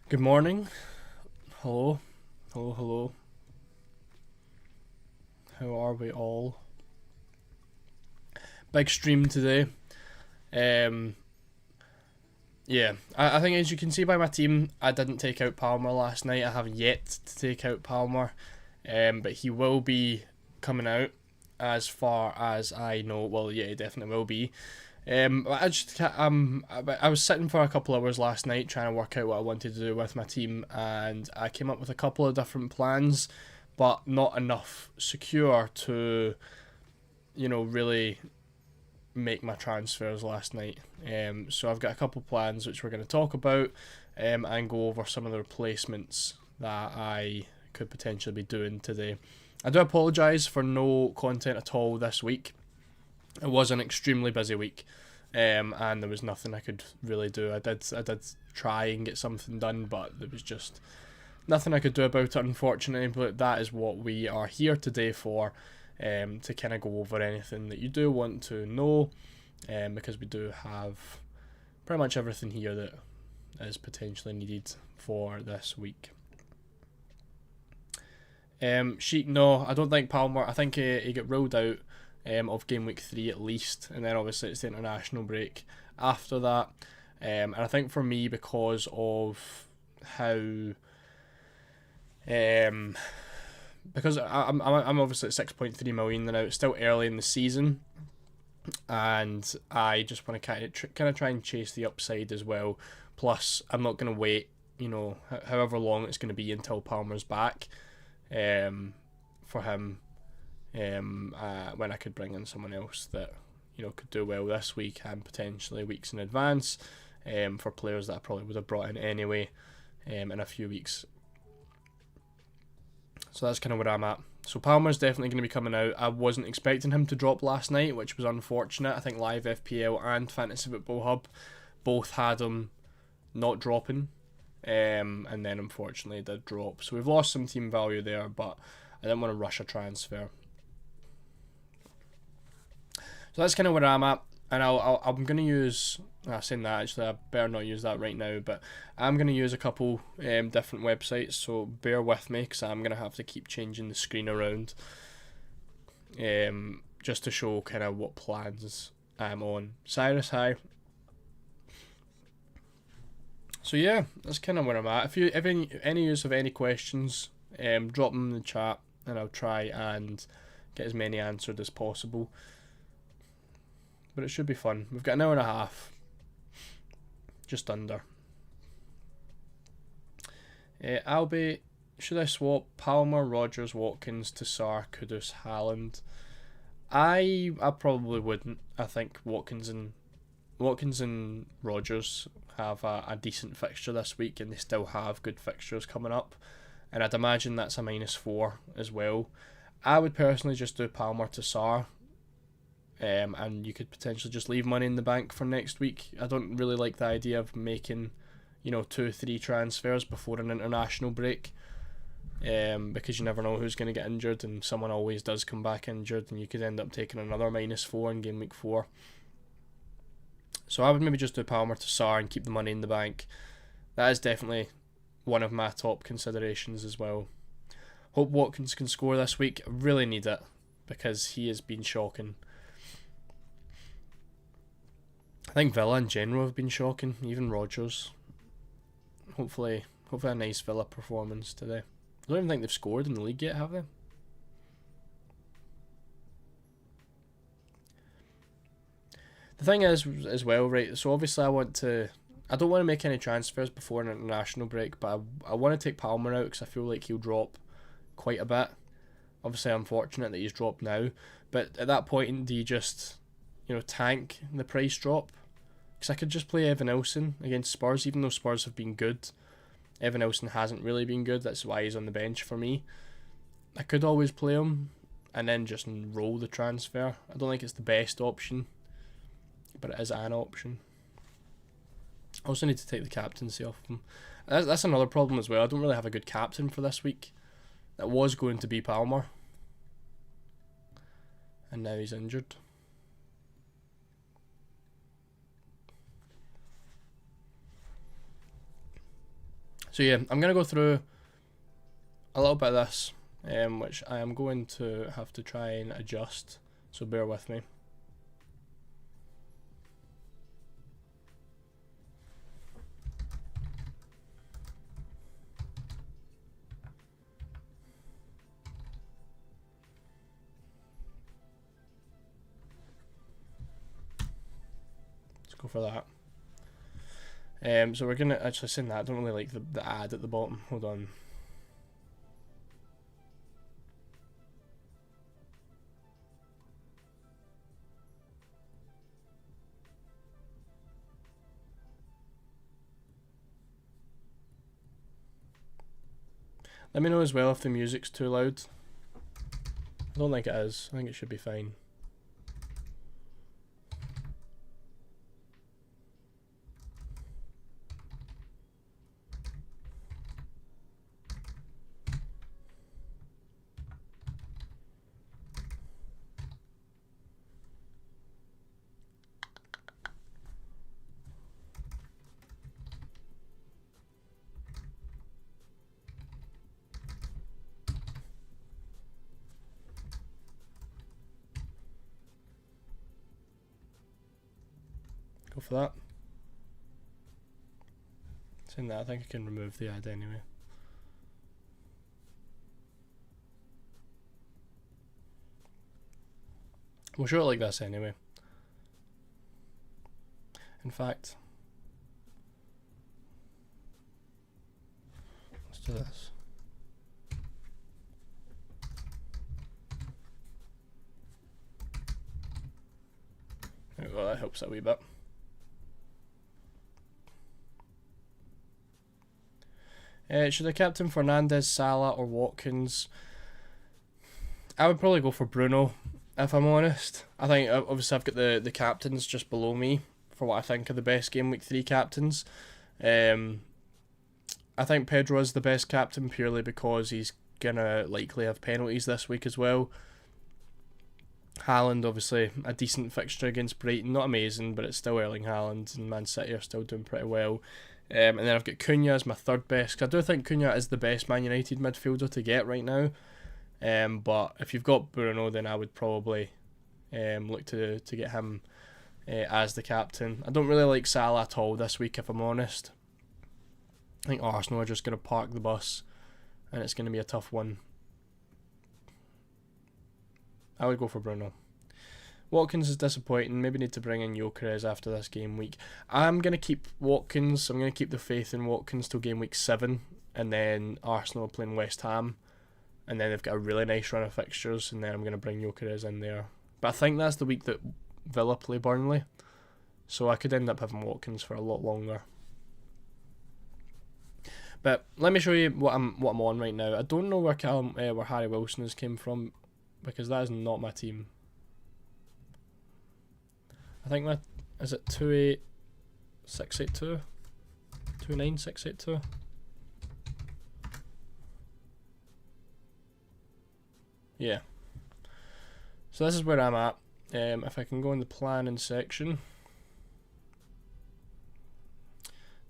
Good morning. Hello. Hello, hello. How are we all? Big stream today. Yeah, I think as you can see by my team, I didn't take out Palmer last night. I have yet to take out Palmer. But he will be coming out as far as I know. Well, yeah, he definitely will be. I was sitting for a couple hours last night trying to work out what I wanted to do with my team, and I came up with a couple of different plans, but not enough secure to, really make my transfers last night. So I've got a couple plans which we're going to talk about, and go over some of the replacements that I could potentially be doing today. I do apologise for no content at all this week. It was an extremely busy week, and there was nothing I could really do. I did try and get something done, but there was just nothing I could do about it, unfortunately. But that is what we are here today for, to kind of go over anything that you do want to know, because we do have pretty much everything here that is potentially needed for this week. Sheik, no, I don't think Palmer. I think he got ruled out of game week 3 at least, and then obviously it's the international break after that. And I think for me, because of how, because I'm obviously at 6.3 million now. It's still early in the season, and I just want to kind of try and chase the upside as well. Plus, I'm not going to wait, however long it's going to be until Palmer's back, for him. When I could bring in someone else that could do well this week and potentially weeks in advance, for players that I probably would have brought in anyway, in a few weeks. So that's kind of where I'm at. So Palmer's definitely going to be coming out. I wasn't expecting him to drop last night, which was unfortunate. I think Live FPL and Fantasy Football Hub both had him not dropping, and then unfortunately it did drop. So we've lost some team value there, but I didn't want to rush a transfer. So that's kind of where I'm at, and I'm going to use, saying that actually I better not use that right now, but I'm going to use a couple different websites, so bear with me because I'm going to have to keep changing the screen around, just to show kind of what plans I'm on. Cyrus, hi. So yeah, that's kind of where I'm at. If any use of any questions, drop them in the chat, and I'll try and get as many answered as possible. But it should be fun. We've got an hour and a half. Just under. Albie, should I swap Palmer, Rodgers, Watkins to Sarr, Kudus, Haaland? I probably wouldn't. I think Watkins and Rodgers have a decent fixture this week, and they still have good fixtures coming up. And I'd imagine that's a -4 as well. I would personally just do Palmer to Sarr. And you could potentially just leave money in the bank for next week. I don't really like the idea of making, 2-3 transfers before an international break, because you never know who's going to get injured, and someone always does come back injured, and you could end up taking another -4 in game week 4. So I would maybe just do Palmer to Sarr and keep the money in the bank. That is definitely one of my top considerations as well. Hope Watkins can score this week. I really need it because he has been shocking. I think Villa in general have been shocking, even Rodgers. Hopefully a nice Villa performance today. I don't even think they've scored in the league yet, have they? The thing is, as well, right, so obviously I don't want to make any transfers before an international break, but I want to take Palmer out because I feel like he'll drop quite a bit. Obviously, unfortunate that he's dropped now, but at that point, do you just, tank the price drop? Because I could just play Evan Elson against Spurs, even though Spurs have been good. Evan Elson hasn't really been good, that's why he's on the bench for me. I could always play him and then just roll the transfer. I don't think it's the best option, but it is an option. I also need to take the captaincy off of him. That's another problem as well. I don't really have a good captain for this week. That was going to be Palmer, and now he's injured. So yeah, I'm going to go through a little bit of this, which I am going to have to try and adjust, so bear with me. Let's go for that. So we're gonna actually send that. I don't really like the ad at the bottom. Hold on. Let me know as well if the music's too loud. I don't think it is. I think it should be fine. Go for that. Saying that, I think I can remove the ad anyway. We'll show it like this anyway. In fact, let's do this. There we go, that helps a wee bit. Should I captain Fernandes, Salah or Watkins? I would probably go for Bruno, if I'm honest. I think, obviously, I've got the captains just below me for what I think are the best Game Week 3 captains. I think Pedro is the best captain purely because he's going to likely have penalties this week as well. Haaland, obviously, a decent fixture against Brighton. Not amazing, but it's still Erling Haaland, and Man City are still doing pretty well. And then I've got Cunha as my third best, because I do think Cunha is the best Man United midfielder to get right now. But if you've got Bruno, then I would probably look to get him as the captain. I don't really like Salah at all this week, if I'm honest. I think Arsenal are just going to park the bus, and it's going to be a tough one. I would go for Bruno. Watkins is disappointing. Maybe need to bring in Gyökeres after this game week. I'm going to keep Watkins. I'm going to keep the faith in Watkins till game week 7. And then Arsenal are playing West Ham. And then they've got a really nice run of fixtures. And then I'm going to bring Gyökeres in there. But I think that's the week that Villa play Burnley. So I could end up having Watkins for a lot longer. But let me show you what I'm on right now. I don't know where Harry Wilson has came from, because that is not my team. I think is it 28682? 29682? Yeah. So this is where I'm at. If I can go in the planning section,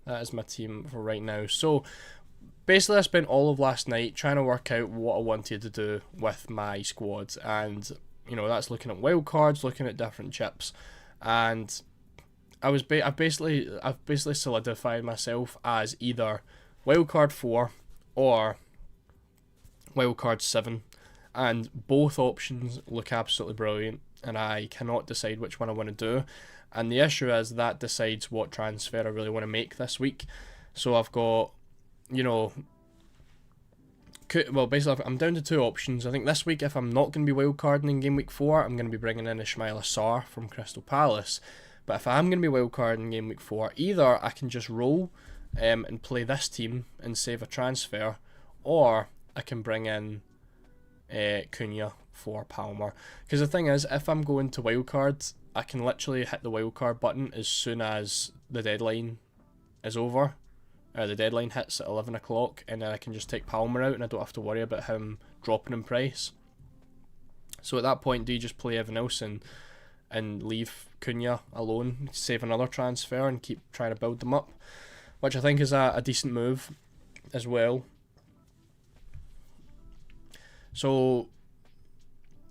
that is my team for right now. So basically I spent all of last night trying to work out what I wanted to do with my squad, and that's looking at wildcards, looking at different chips. And I've basically solidified myself as either wildcard 4 or wildcard 7, and both options look absolutely brilliant, and I cannot decide which one I want to do. And the issue is that decides what transfer I really want to make this week. So I've got, well, basically, I'm down to two options. I think this week, if I'm not going to be wildcarding in game week 4, I'm going to be bringing in Ismaila Sarr from Crystal Palace. But if I am going to be wildcarding in game week 4, either I can just roll and play this team and save a transfer, or I can bring in Cunha for Palmer. Because the thing is, if I'm going to wildcard, I can literally hit the wildcard button as soon as the deadline is over. The deadline hits at 11 o'clock, and then I can just take Palmer out and I don't have to worry about him dropping in price. So at that point, do you just play Evan Nelson and leave Cunha alone, save another transfer and keep trying to build them up? Which I think is a decent move as well. So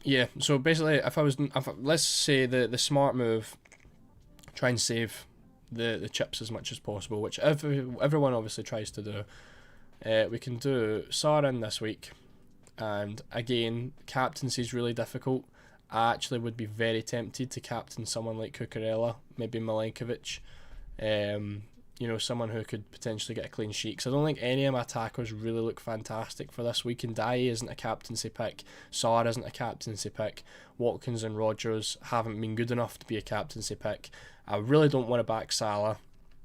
yeah, so basically let's say the smart move, try and save the chips as much as possible, which everyone obviously tries to do. We can do Sarr in this week, and again, captaincy is really difficult. I actually would be very tempted to captain someone like Cucurella, maybe Milenkovic, someone who could potentially get a clean sheet, because I don't think any of my attackers really look fantastic for this week. And Dye isn't a captaincy pick, Sarr isn't a captaincy pick, Watkins and Rodgers haven't been good enough to be a captaincy pick. I really don't want to back Salah,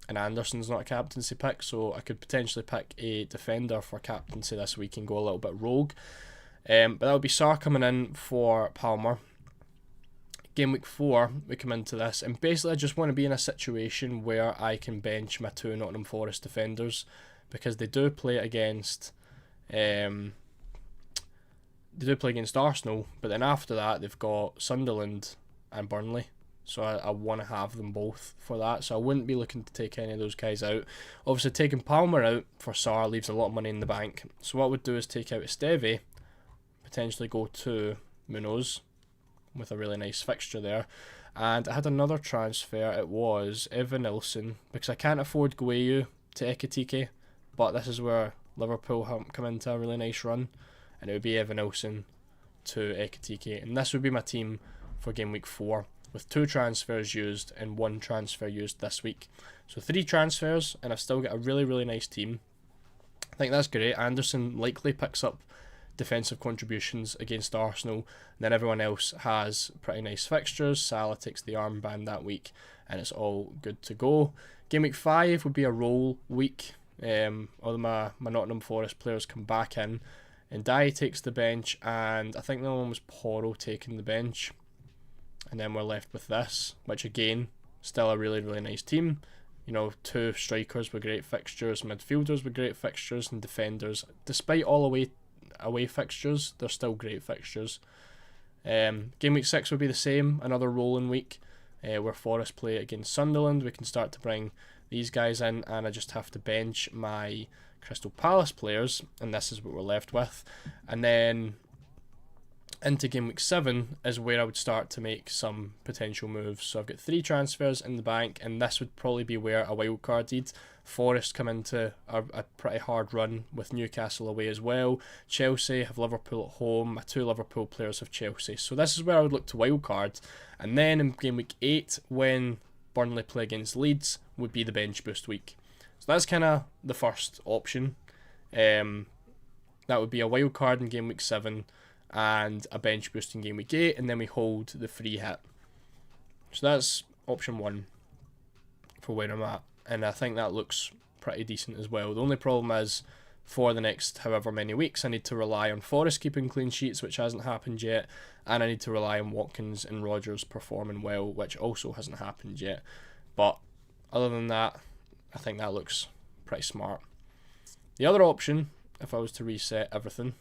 and Anderson's not a captaincy pick, so I could potentially pick a defender for captaincy this week and go a little bit rogue. But that would be Sarr coming in for Palmer. Game week 4, we come into this, and basically I just want to be in a situation where I can bench my 2 Nottingham Forest defenders, because they do play against Arsenal, but then after that they've got Sunderland and Burnley. So I want to have them both for that. So I wouldn't be looking to take any of those guys out. Obviously, taking Palmer out for Sarr leaves a lot of money in the bank. So what I would do is take out Esteve, potentially go to Munoz with a really nice fixture there. And I had another transfer. It was Evan Nilsson, because I can't afford Gueyu to Ekitike, but this is where Liverpool come into a really nice run, and it would be Evan Nilsson to Ekitike. And this would be my team for game week 4. With 2 transfers used and 1 transfer used this week. So 3 transfers, and I've still got a really, really nice team. I think that's great. Anderson likely picks up defensive contributions against Arsenal. And then everyone else has pretty nice fixtures. Salah takes the armband that week, and it's all good to go. Game week 5 would be a roll week. All my Nottingham Forest players come back in, and Dye takes the bench, and I think the other one was Porro taking the bench. And then we're left with this, which again, still a really, really nice team. 2 strikers with great fixtures, midfielders with great fixtures, and defenders, despite all away fixtures, they're still great fixtures. Game week 6 would be the same, another rolling week, where Forest play against Sunderland. We can start to bring these guys in, and I just have to bench my Crystal Palace players, and this is what we're left with. And then into game week 7 is where I would start to make some potential moves. So I've got 3 transfers in the bank, and this would probably be where a wildcarded. Forest come into a pretty hard run with Newcastle away as well. Chelsea have Liverpool at home. My 2 Liverpool players have Chelsea. So this is where I would look to wildcard. And then in game week 8, when Burnley play against Leeds, would be the bench boost week. So that's kind of the first option. That would be a wildcard in game week 7, and a bench boost in game week 8, and then we hold the free hit. So that's option 1 for where I'm at, and I think that looks pretty decent as well. The only problem is, for the next however many weeks, I need to rely on Forest keeping clean sheets, which hasn't happened yet, and I need to rely on Watkins and Rodgers performing well, which also hasn't happened yet. But other than that, I think that looks pretty smart. The other option, if I was to reset everything,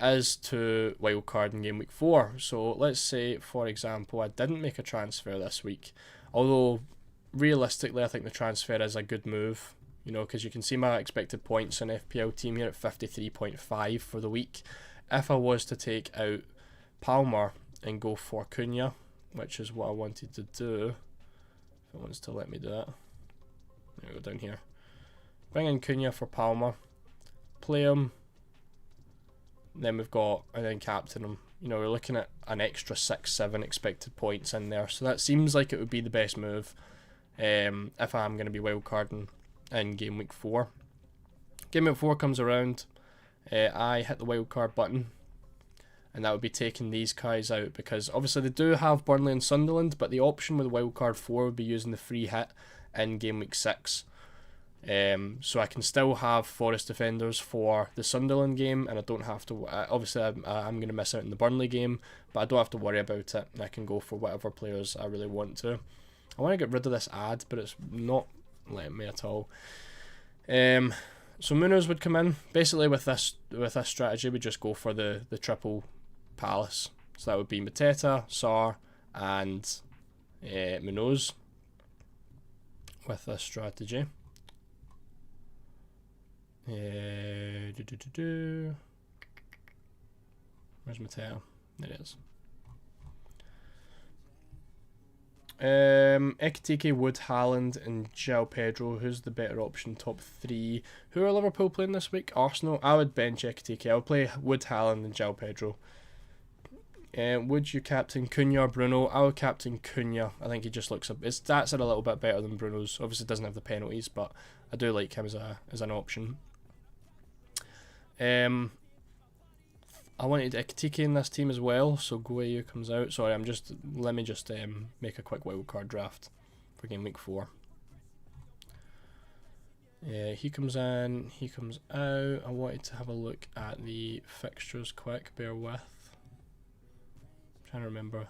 is to wildcard in game week 4. So let's say, for example, I didn't make a transfer this week, although realistically I think the transfer is a good move, because you can see my expected points in FPL team here at 53.5 for the week. If I was to take out Palmer and go for Cunha, which is what I wanted to do, if it wants to let me do that, there we go, down here, bring in Cunha for Palmer, play him, then captain him. We're looking at an extra 6-7 expected points in there, so that seems like it would be the best move if I'm going to be wildcarding in game week 4. Game week 4 comes around, I hit the wildcard button, and that would be taking these guys out, because obviously they do have Burnley and Sunderland, but the option with wildcard 4 would be using the free hit in game week 6. So I can still have Forest defenders for the Sunderland game, and I don't have to. Obviously, I'm going to miss out in the Burnley game, but I don't have to worry about it. I can go for whatever players I really want to. I want to get rid of this ad, but it's not letting me at all. So Munoz would come in. Basically, with this strategy, we just go for the triple Palace. So that would be Mateta, Sarr, and Munoz. With this strategy. Where's Mateo? There it is. Ekitike, Wood, Haaland, and João Pedro. Who's the better option? Top 3. Who are Liverpool playing this week? Arsenal. I would bench Ekitike. I would play Wood, Haaland, and João Pedro. Would you captain Cunha or Bruno? I would captain Cunha. I think he just looks his stats are a little bit better than Bruno's. Obviously doesn't have the penalties, but I do like him as an option. I wanted Ekitike in this team as well, so Guayu comes out. Sorry, let me just make a quick wildcard draft for game week 4. He comes in, he comes out. I wanted to have a look at the fixtures quick, bear with. I'm trying to remember.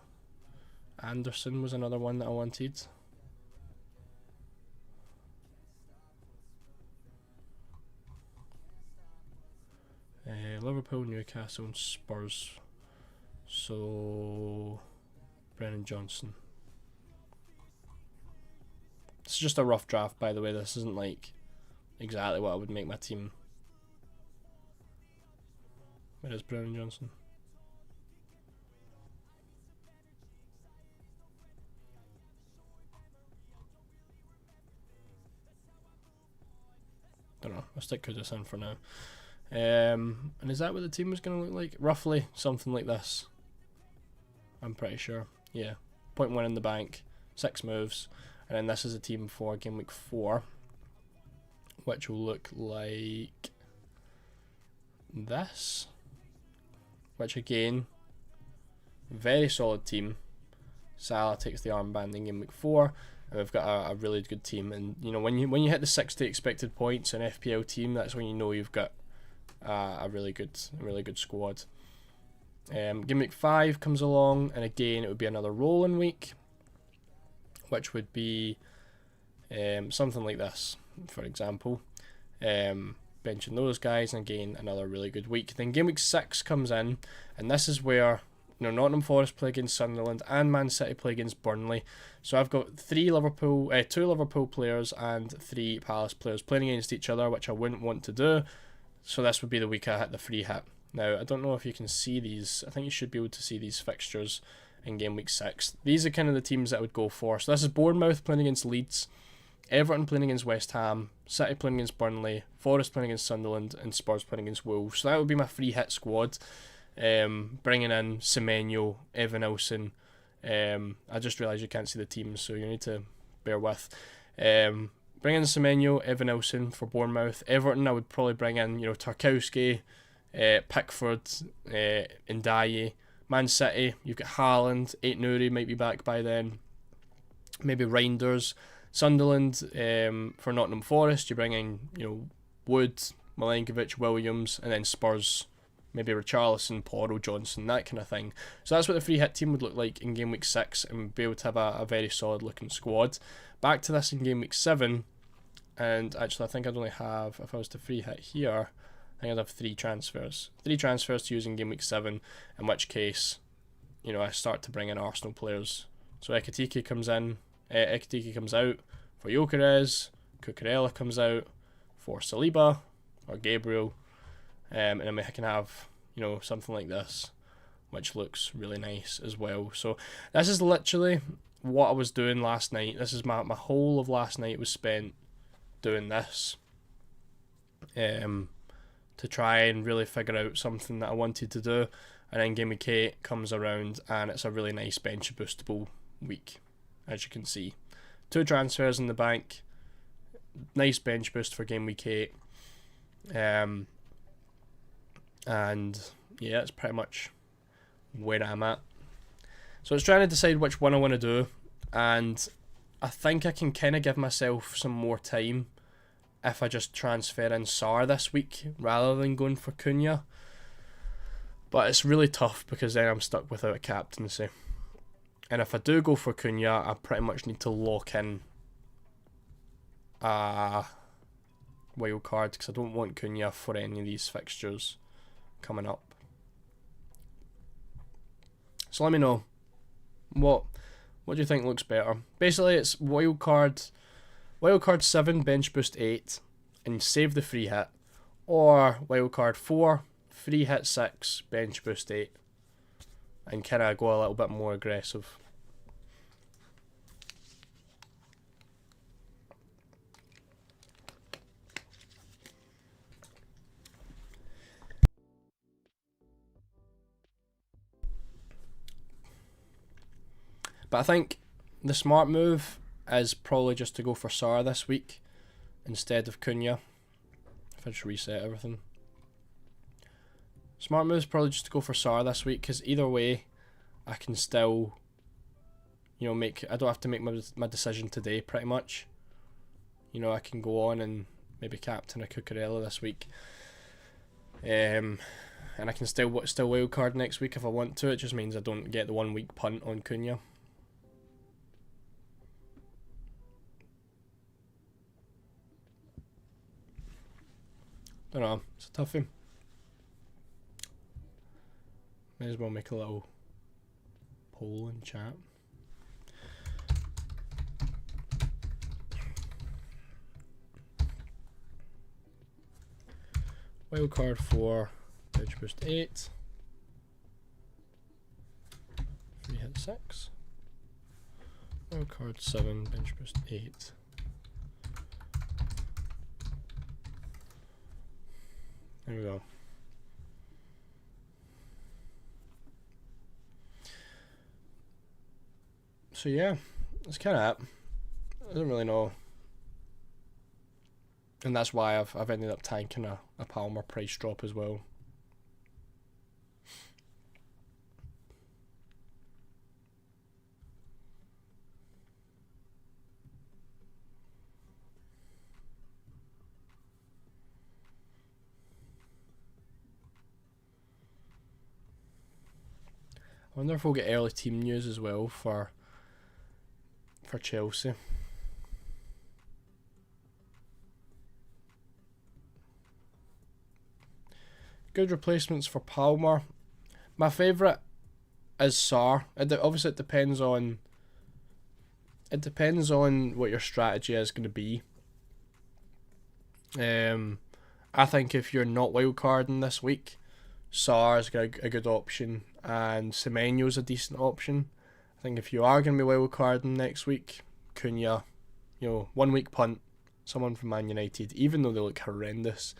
Anderson was another one that I wanted. Liverpool, Newcastle, and Spurs. So, Brennan Johnson. It's just a rough draft, by the way. This isn't like exactly what I would make my team. Where is Brennan Johnson? Don't know. I'll stick Kudus in for now. And is that what the team was going to look like? Roughly something like this. I'm pretty sure. Yeah. 0.1 in the bank, 6 moves, and then this is a team for game week 4, which will look like this. Which again, very solid team. Salah takes the armband in game week 4. And we've got a really good team. And you know, when you hit the 60 expected points in FPL team, that's when you know you've got a really good squad. Game week 5 comes along, and again it would be another rolling week, which would be something like this, for example. Benching those guys, and again another really good week. Then game week 6 comes in, and this is where Nottingham Forest play against Sunderland and Man City play against Burnley. So I've got 2 Liverpool players and 3 Palace players playing against each other, which I wouldn't want to do. So this would be the week I hit the free hit. Now, I don't know if you can see these. I think you should be able to see these fixtures in game week 6. These are kind of the teams that I would go for. So this is Bournemouth playing against Leeds, Everton playing against West Ham, City playing against Burnley, Forest playing against Sunderland, and Spurs playing against Wolves. So that would be my free hit squad. Bringing in Semenyo, Evan Olsen. I just realised you can't see the teams, so you need to bear with. Bring in Semenyo, Evan Olsen for Bournemouth. Everton, I would probably bring in, Tarkowski, Pickford, Ndiaye. Man City, you've got Haaland, Aït-Nouri might be back by then. Maybe Reinders. Sunderland, for Nottingham Forest, you bring in, Wood, Milenkovic, Williams, and then Spurs, maybe Richarlison, Porro, Johnson, that kind of thing. So that's what the free hit team would look like in game week 6, and be able to have a very solid looking squad. Back to this in game week 7, and actually I think I'd only have, if I was to free hit here, I think I'd have 3 transfers. 3 transfers to use in game week 7, in which case, I start to bring in Arsenal players. So Ekitike comes in, Ekitike comes out for Gyökeres, Cucurella comes out for Saliba or Gabriel, and then we can have something like this, which looks really nice as well. So this is literally what I was doing last night. This is my whole of last night was spent doing this, to try and really figure out something that I wanted to do. And then game week 8 comes around, and it's a really nice bench boostable week, as you can see. 2 transfers in the bank, nice bench boost for game week 8. And yeah, it's pretty much where I'm at. So it's trying to decide which one I want to do, and I think I can kind of give myself some more time if I just transfer in Sar this week rather than going for Cunha. But it's really tough because then I'm stuck without a captaincy. And if I do go for Cunha, I pretty much need to lock in a wild card because I don't want Cunha for any of these fixtures coming up. So let me know what do you think looks better. Basically, it's wildcard 7, bench boost 8, and save the free hit, or wildcard 4, free hit 6, bench boost 8, and kind of go a little bit more aggressive. But I think the smart move is probably just to go for Sar this week instead of Cunha. If I just reset everything. Smart move is probably just to go for Sar this week because either way, I can still, I don't have to make my decision today pretty much. I can go on and maybe captain a Cucurella this week. And I can still wildcard next week if I want to. It just means I don't get the 1 week punt on Cunha. Don't know, it's a toughie. May as well make a little poll in chat. Wildcard 4, bench boost 8, free hit 6, wildcard 7, bench boost 8. There we go. So yeah, that's kind of it. I don't really know. And that's why I've ended up tanking a Palmer price drop as well. I wonder if we'll get early team news as well for Chelsea. Good replacements for Palmer. My favourite is Sar. Obviously, it depends on what your strategy is going to be. I think if you're not wildcarding this week, Sar is a good option, and Semenyo's a decent option. I think if you are going to be wildcarding next week, Cunha, 1 week punt, someone from Man United, even though they look horrendous.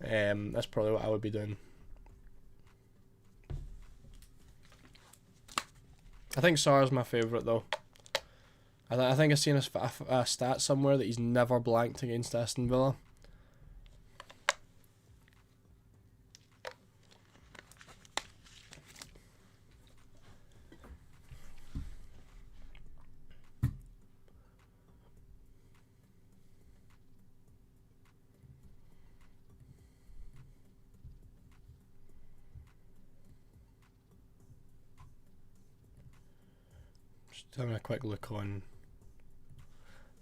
That's probably what I would be doing. I think Sar's my favourite though. I think I've seen a stat somewhere that he's never blanked against Aston Villa. Just having a quick look on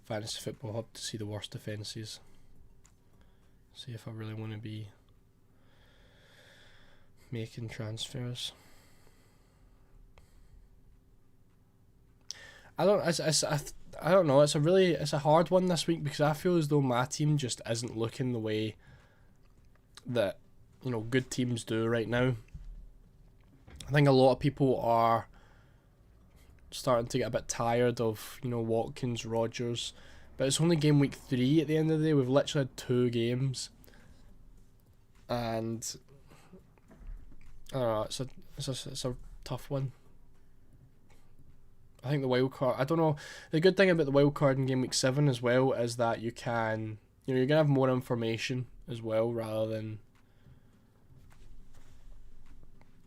Fantasy Football Hub to see the worst defences. See if I really want to be making transfers. I don't know. It's a hard one this week because I feel as though my team just isn't looking the way that good teams do right now. I think a lot of people are starting to get a bit tired of Watkins, Rodgers, but it's only game week 3 at the end of the day. We've literally had 2 games, and I don't know. It's a tough one. I think the wild card. I don't know. The good thing about the wild card in game week 7 as well is that you can, you're gonna have more information as well rather than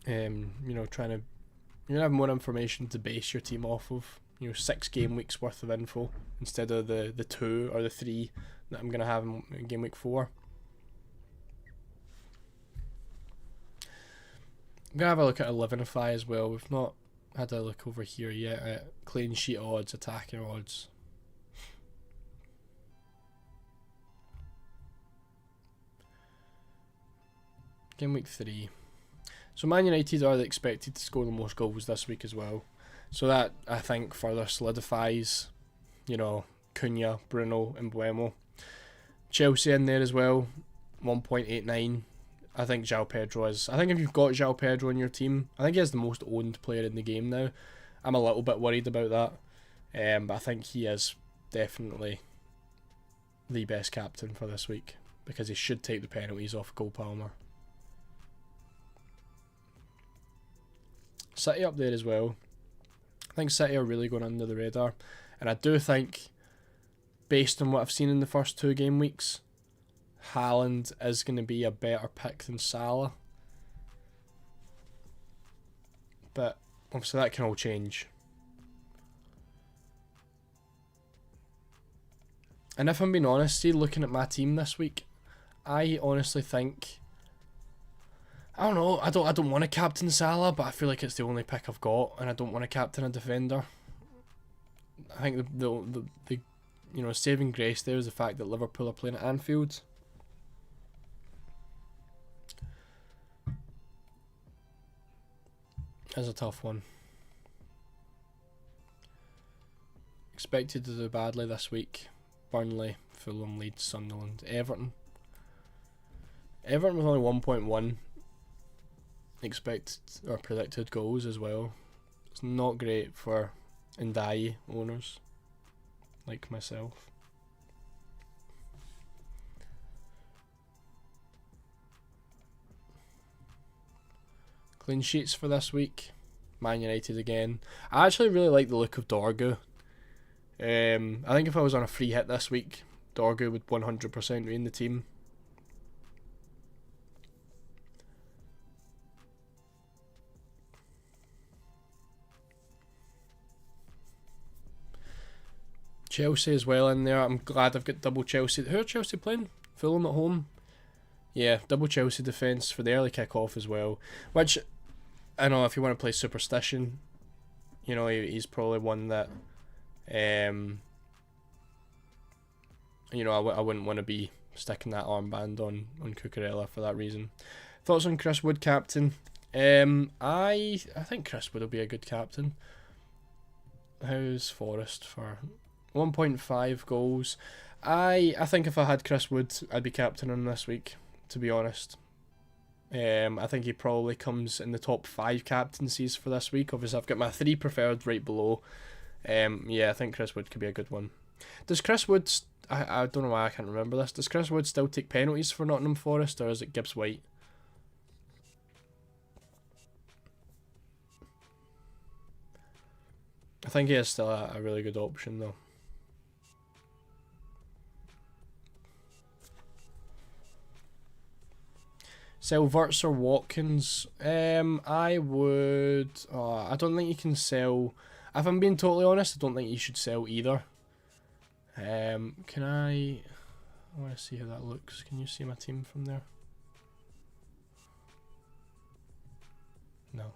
You know, you're gonna have more information to base your team off of. You know, 6 game weeks worth of info instead of the 2 or the 3 that I'm gonna have in game week 4. I'm gonna have a look at 11ify as well. We've not had a look over here yet at clean sheet odds, attacking odds. Game week 3. So Man United are expected to score the most goals this week as well. So that, I think, further solidifies, you know, Cunha, Bruno and Buemo. Chelsea in there as well, 1.89. I think João Pedro is... I think if you've got João Pedro in your team, I think he is the most owned player in the game now. I'm a little bit worried about that. But I think he is definitely the best captain for this week, because he should take the penalties off Cole Palmer. City up there as well. I think City are really going under the radar. And I do think, based on what I've seen in the first 2 game weeks, Haaland is going to be a better pick than Salah. But obviously that can all change. And if I'm being honest, see, looking at my team this week, I honestly think... I don't know, I don't want to captain Salah, but I feel like it's the only pick I've got, and I don't want to captain a defender. I think the you know, saving grace there is the fact that Liverpool are playing at Anfield. That's a tough one. Expected to do badly this week. Burnley, Fulham, Leeds, Sunderland, Everton. Everton with only 1.1 expected or predicted goals as well. It's not great for Ndiaye owners like myself. Clean sheets for this week. Man United again. I actually really like the look of Dorgu. I think if I was on a free hit this week, Dorgu would 100% be in the team. Chelsea as well in there. I'm glad I've got double Chelsea. Who are Chelsea playing? Fulham at home? Yeah, double Chelsea defence for the early kick-off as well. Which, I know if you want to play Superstition, you know, he's probably one that, you know, I wouldn't want to be sticking that armband on Cucurella for that reason. Thoughts on Chris Wood captain? I think Chris Wood will be a good captain. How's Forest for 1.5 goals? I think if I had Chris Wood, I'd be captaining him this week, to be honest. I think he probably comes in the top 5 captaincies for this week. Obviously, I've got my 3 preferred right below. Yeah, I think Chris Wood could be a good one. Does Chris Wood... I don't know why I can't remember this. Does Chris Wood still take penalties for Nottingham Forest, or is it Gibbs White? I think he is still a really good option, though. Sell Wirtz or Watkins? I would... I don't think you can sell... If I'm being totally honest, I don't think you should sell either. Can I want to see how that looks. Can you see my team from there? No.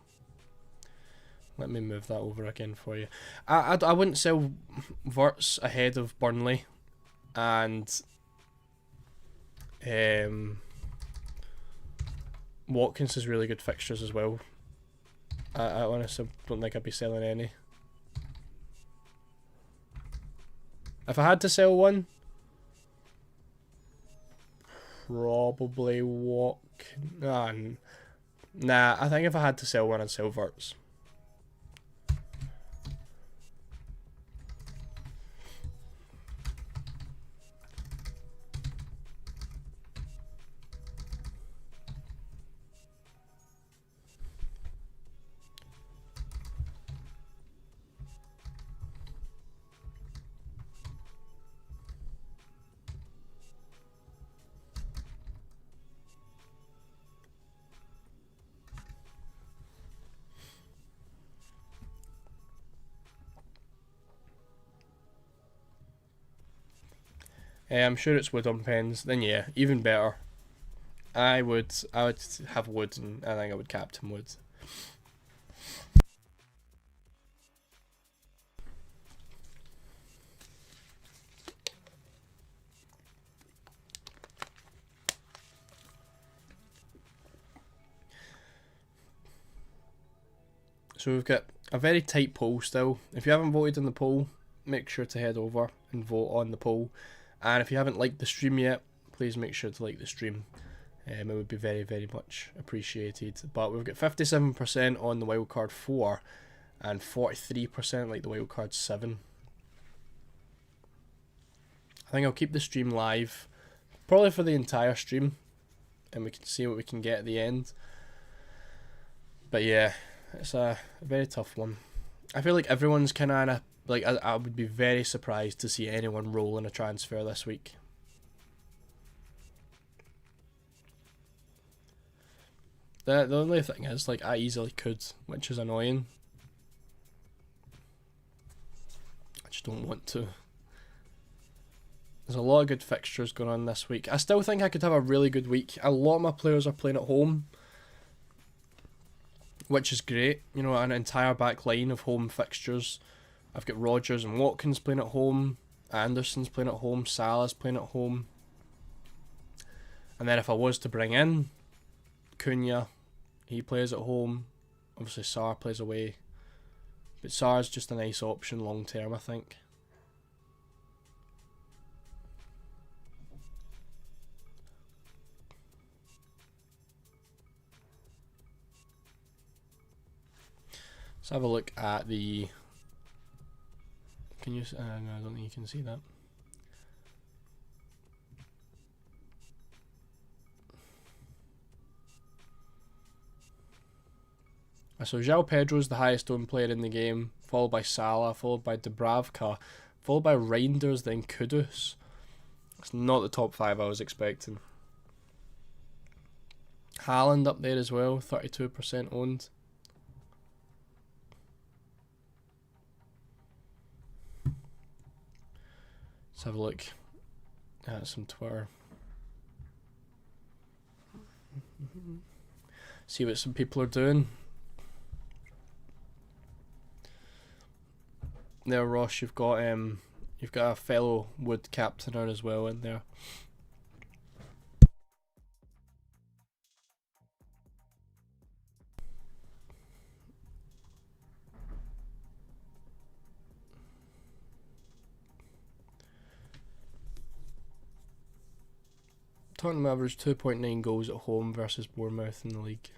Let me move that over again for you. I wouldn't sell Wirtz ahead of Burnley. And... Watkins has really good fixtures as well. I honestly don't think I'd be selling any. If I had to sell one, probably Watkins. Nah, I think if I had to sell one, I'd sell Wirtz. I'm sure it's wood on pens. Then yeah, even better. I would have wood, and I think I would captain wood. So we've got a very tight poll still. If you haven't voted in the poll, make sure to head over and vote on the poll. And if you haven't liked the stream yet, please make sure to like the stream. It would be very, very much appreciated. But we've got 57% on the wildcard 4 and 43% like the wildcard 7. I think I'll keep the stream live, probably for the entire stream, and we can see what we can get at the end. But yeah, it's a very tough one. I feel like everyone's kind of like, I would be very surprised to see anyone roll in a transfer this week. The only thing is, like, I easily could, which is annoying. I just don't want to. There's a lot of good fixtures going on this week. I still think I could have a really good week. A lot of my players are playing at home, which is great. You know, an entire back line of home fixtures. I've got Rodgers and Watkins playing at home, Anderson's playing at home, Salah's playing at home. And then if I was to bring in Cunha, he plays at home. Obviously Sarr plays away. But Sarr's just a nice option long term, I think. Let's have a look at the... Can you... no, I don't think you can see that. So João Pedro is the highest owned player in the game, followed by Salah, followed by Dubravka, followed by Reinders, then Kudus. It's not the top 5 I was expecting. Haaland up there as well, 32% owned. Let's have a look at some Twitter. See what some people are doing. There, Ross, you've got a fellow Wood captainer as well in there. Tottenham averaged 2.9 goals at home versus Bournemouth in the league.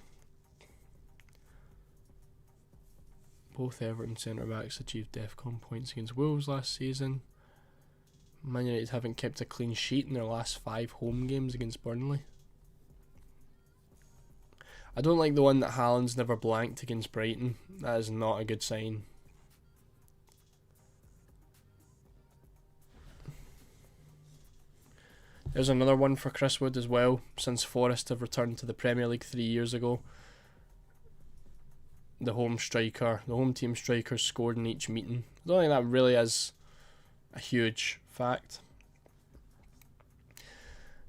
Both Everton centre-backs achieved DEFCON points against Wolves last season. Man United haven't kept a clean sheet in their last 5 home games against Burnley. I don't like the one that Haaland's never blanked against Brighton. That is not a good sign. There's another one for Chris Wood as well, since Forest have returned to the Premier League 3 years ago. The home team striker scored in each meeting. I don't think that really is a huge fact.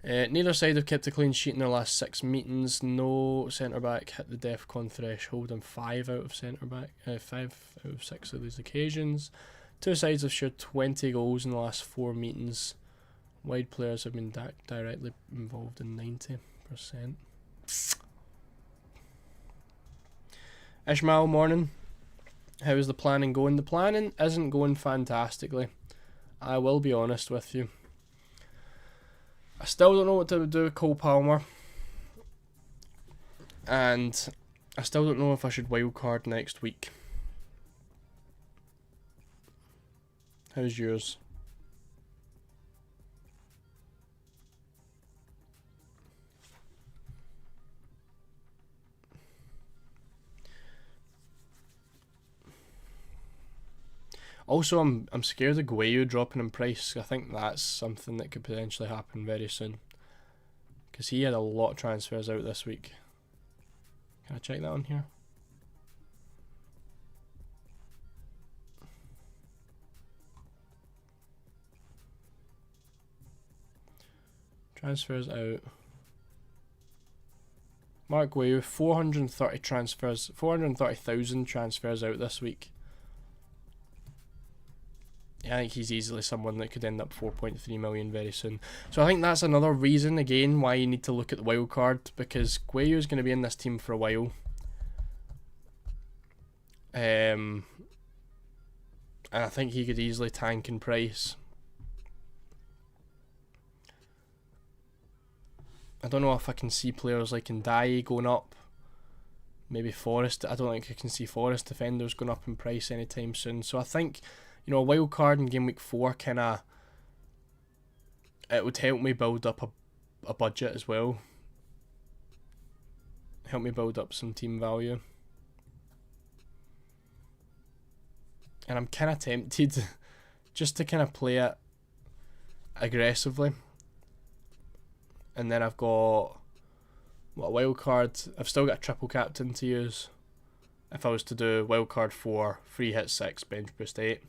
Neither side have kept a clean sheet in their last 6 meetings. No centre-back hit the DEFCON threshold on 5 out of 6 of these occasions. 2 sides have shared 20 goals in the last 4 meetings. Wide players have been directly involved in 90%. Ishmael, morning. How's the planning going? The planning isn't going fantastically. I will be honest with you. I still don't know what to do with Cole Palmer. And I still don't know if I should wildcard next week. How's yours? Also, I'm scared of Guayu dropping in price. I think that's something that could potentially happen very soon. Because he had a lot of transfers out this week. Can I check that on here? Transfers out. Mark Guehi, 430 transfers, 430,000 transfers out this week. Yeah, I think he's easily someone that could end up 4.3 million very soon. So I think that's another reason, again, why you need to look at the wild card, because Guehi is going to be in this team for a while. And I think he could easily tank in price. I don't know if I can see players like Ndiaye going up. Maybe Forest. I don't think I can see Forest defenders going up in price anytime soon. So I think, you know, a wild card in game week 4 kind of, it would help me build up a budget as well. Help me build up some team value. And I'm kind of tempted just to kind of play it aggressively. And then I've got, a wild card. I've still got a triple captain to use. If I was to do wild card 4, free hit 6, bench boost 8.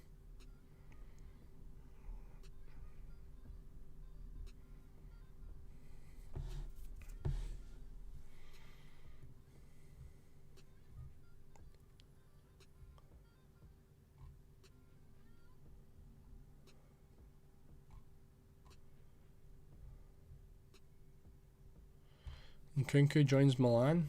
Nkunku joins Milan.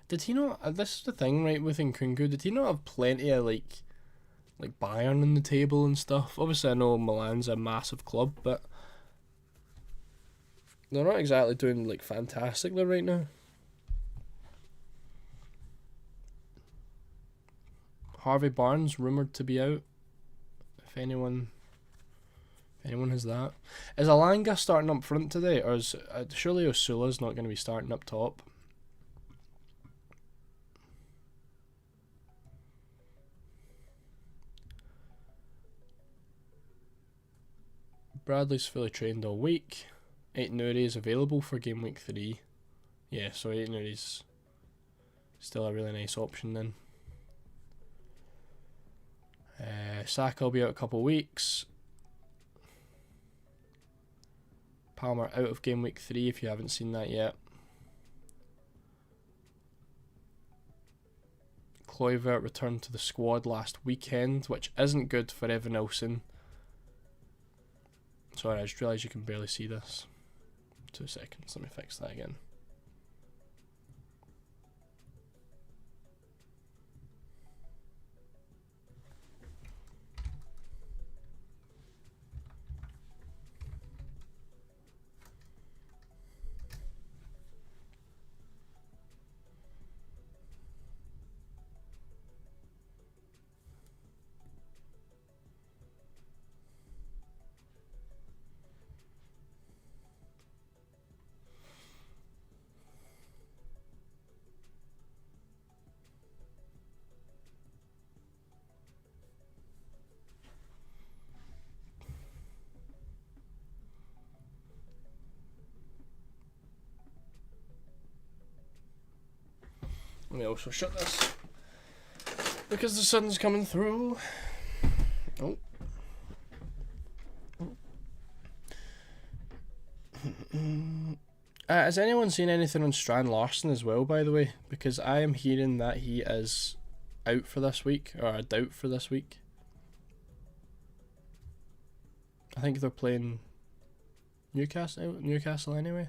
Did he not? This is the thing, right, with Nkunku. Did he not have plenty of like Bayern on the table and stuff? Obviously, I know Milan's a massive club, but they're not exactly doing like fantastically right now. Harvey Barnes rumored to be out. If anyone has that. Is Alanga starting up front today, or is surely Osula's not going to be starting up top? Bradley's fully trained all week. Aït-Nouri is available for game week 3. Yeah, so Aït-Nouri's still a really nice option then. Saka will be out a couple of weeks. Palmer out of game week 3 if you haven't seen that yet. Kluivert returned to the squad last weekend, which isn't good for Evan Nilsson. Sorry, I just realised you can barely see this. 2 seconds, let me fix that again. Let me also shut this because the sun's coming through. Oh. Has anyone seen anything on Strand Larson as well, by the way? Because I am hearing that he is out for this week, or a doubt for this week. I think they're playing Newcastle anyway.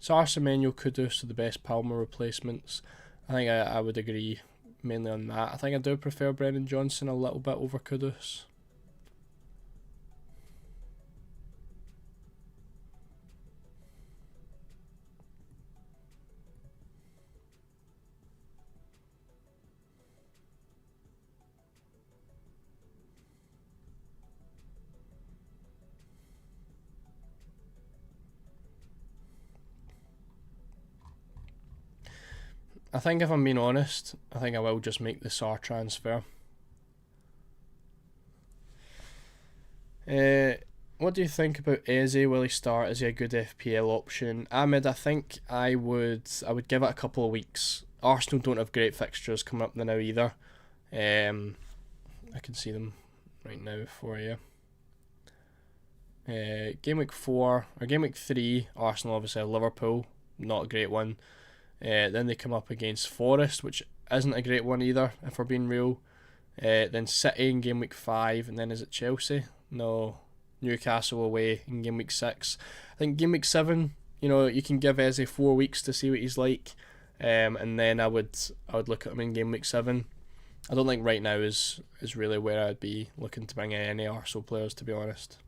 Sarsemenyo, Kudus are the best Palmer replacements. I think I would agree mainly on that. I think I do prefer Brennan Johnson a little bit over Kudus. I think if I'm being honest, I think I will just make the Sar transfer. What do you think about Eze? Will he start? Is he a good FPL option? Ahmed, I think I would give it a couple of weeks. Arsenal don't have great fixtures coming up now either. I can see them right now for you. Game week 4 or game week 3, Arsenal obviously Liverpool, not a great one. Then they come up against Forest, which isn't a great one either, if we're being real. Then City in game week 5, and then is it Chelsea? No, Newcastle away in game week 6. I think game week 7, you can give Eze 4 weeks to see what he's like, and then I would look at him in game week 7. I don't think right now is really where I'd be looking to bring in any Arsenal players, to be honest.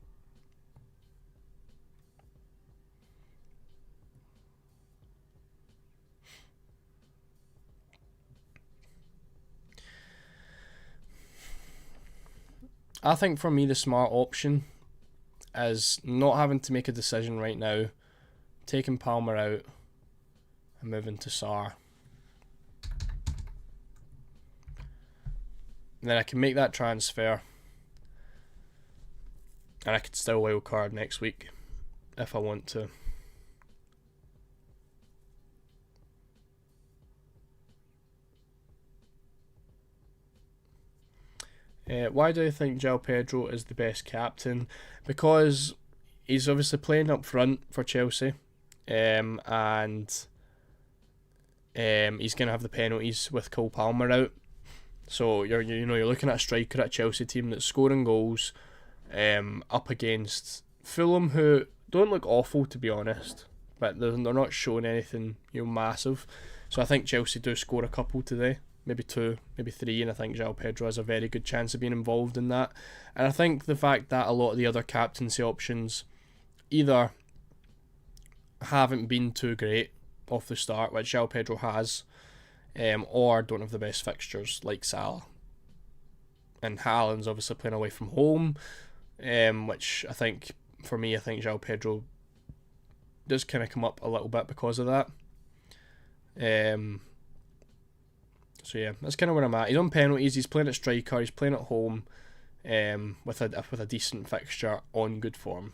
I think for me the smart option is not having to make a decision right now, taking Palmer out and moving to Sarr. And then I can make that transfer and I could still wildcard next week if I want to. Why do I think João Pedro is the best captain? Because he's obviously playing up front for Chelsea, and he's going to have the penalties with Cole Palmer out. So you're looking at a striker at a Chelsea team that's scoring goals, up against Fulham, who don't look awful, to be honest, but they're not showing anything massive. So I think Chelsea do score a couple today. Maybe 2, maybe 3, and I think João Pedro has a very good chance of being involved in that. And I think the fact that a lot of the other captaincy options either haven't been too great off the start, which João Pedro has, or don't have the best fixtures like Salah. And Haaland's obviously playing away from home, which I think João Pedro does kind of come up a little bit because of that. So yeah, that's kind of where I'm at. He's on penalties, he's playing at striker, he's playing at home, with a decent fixture on good form.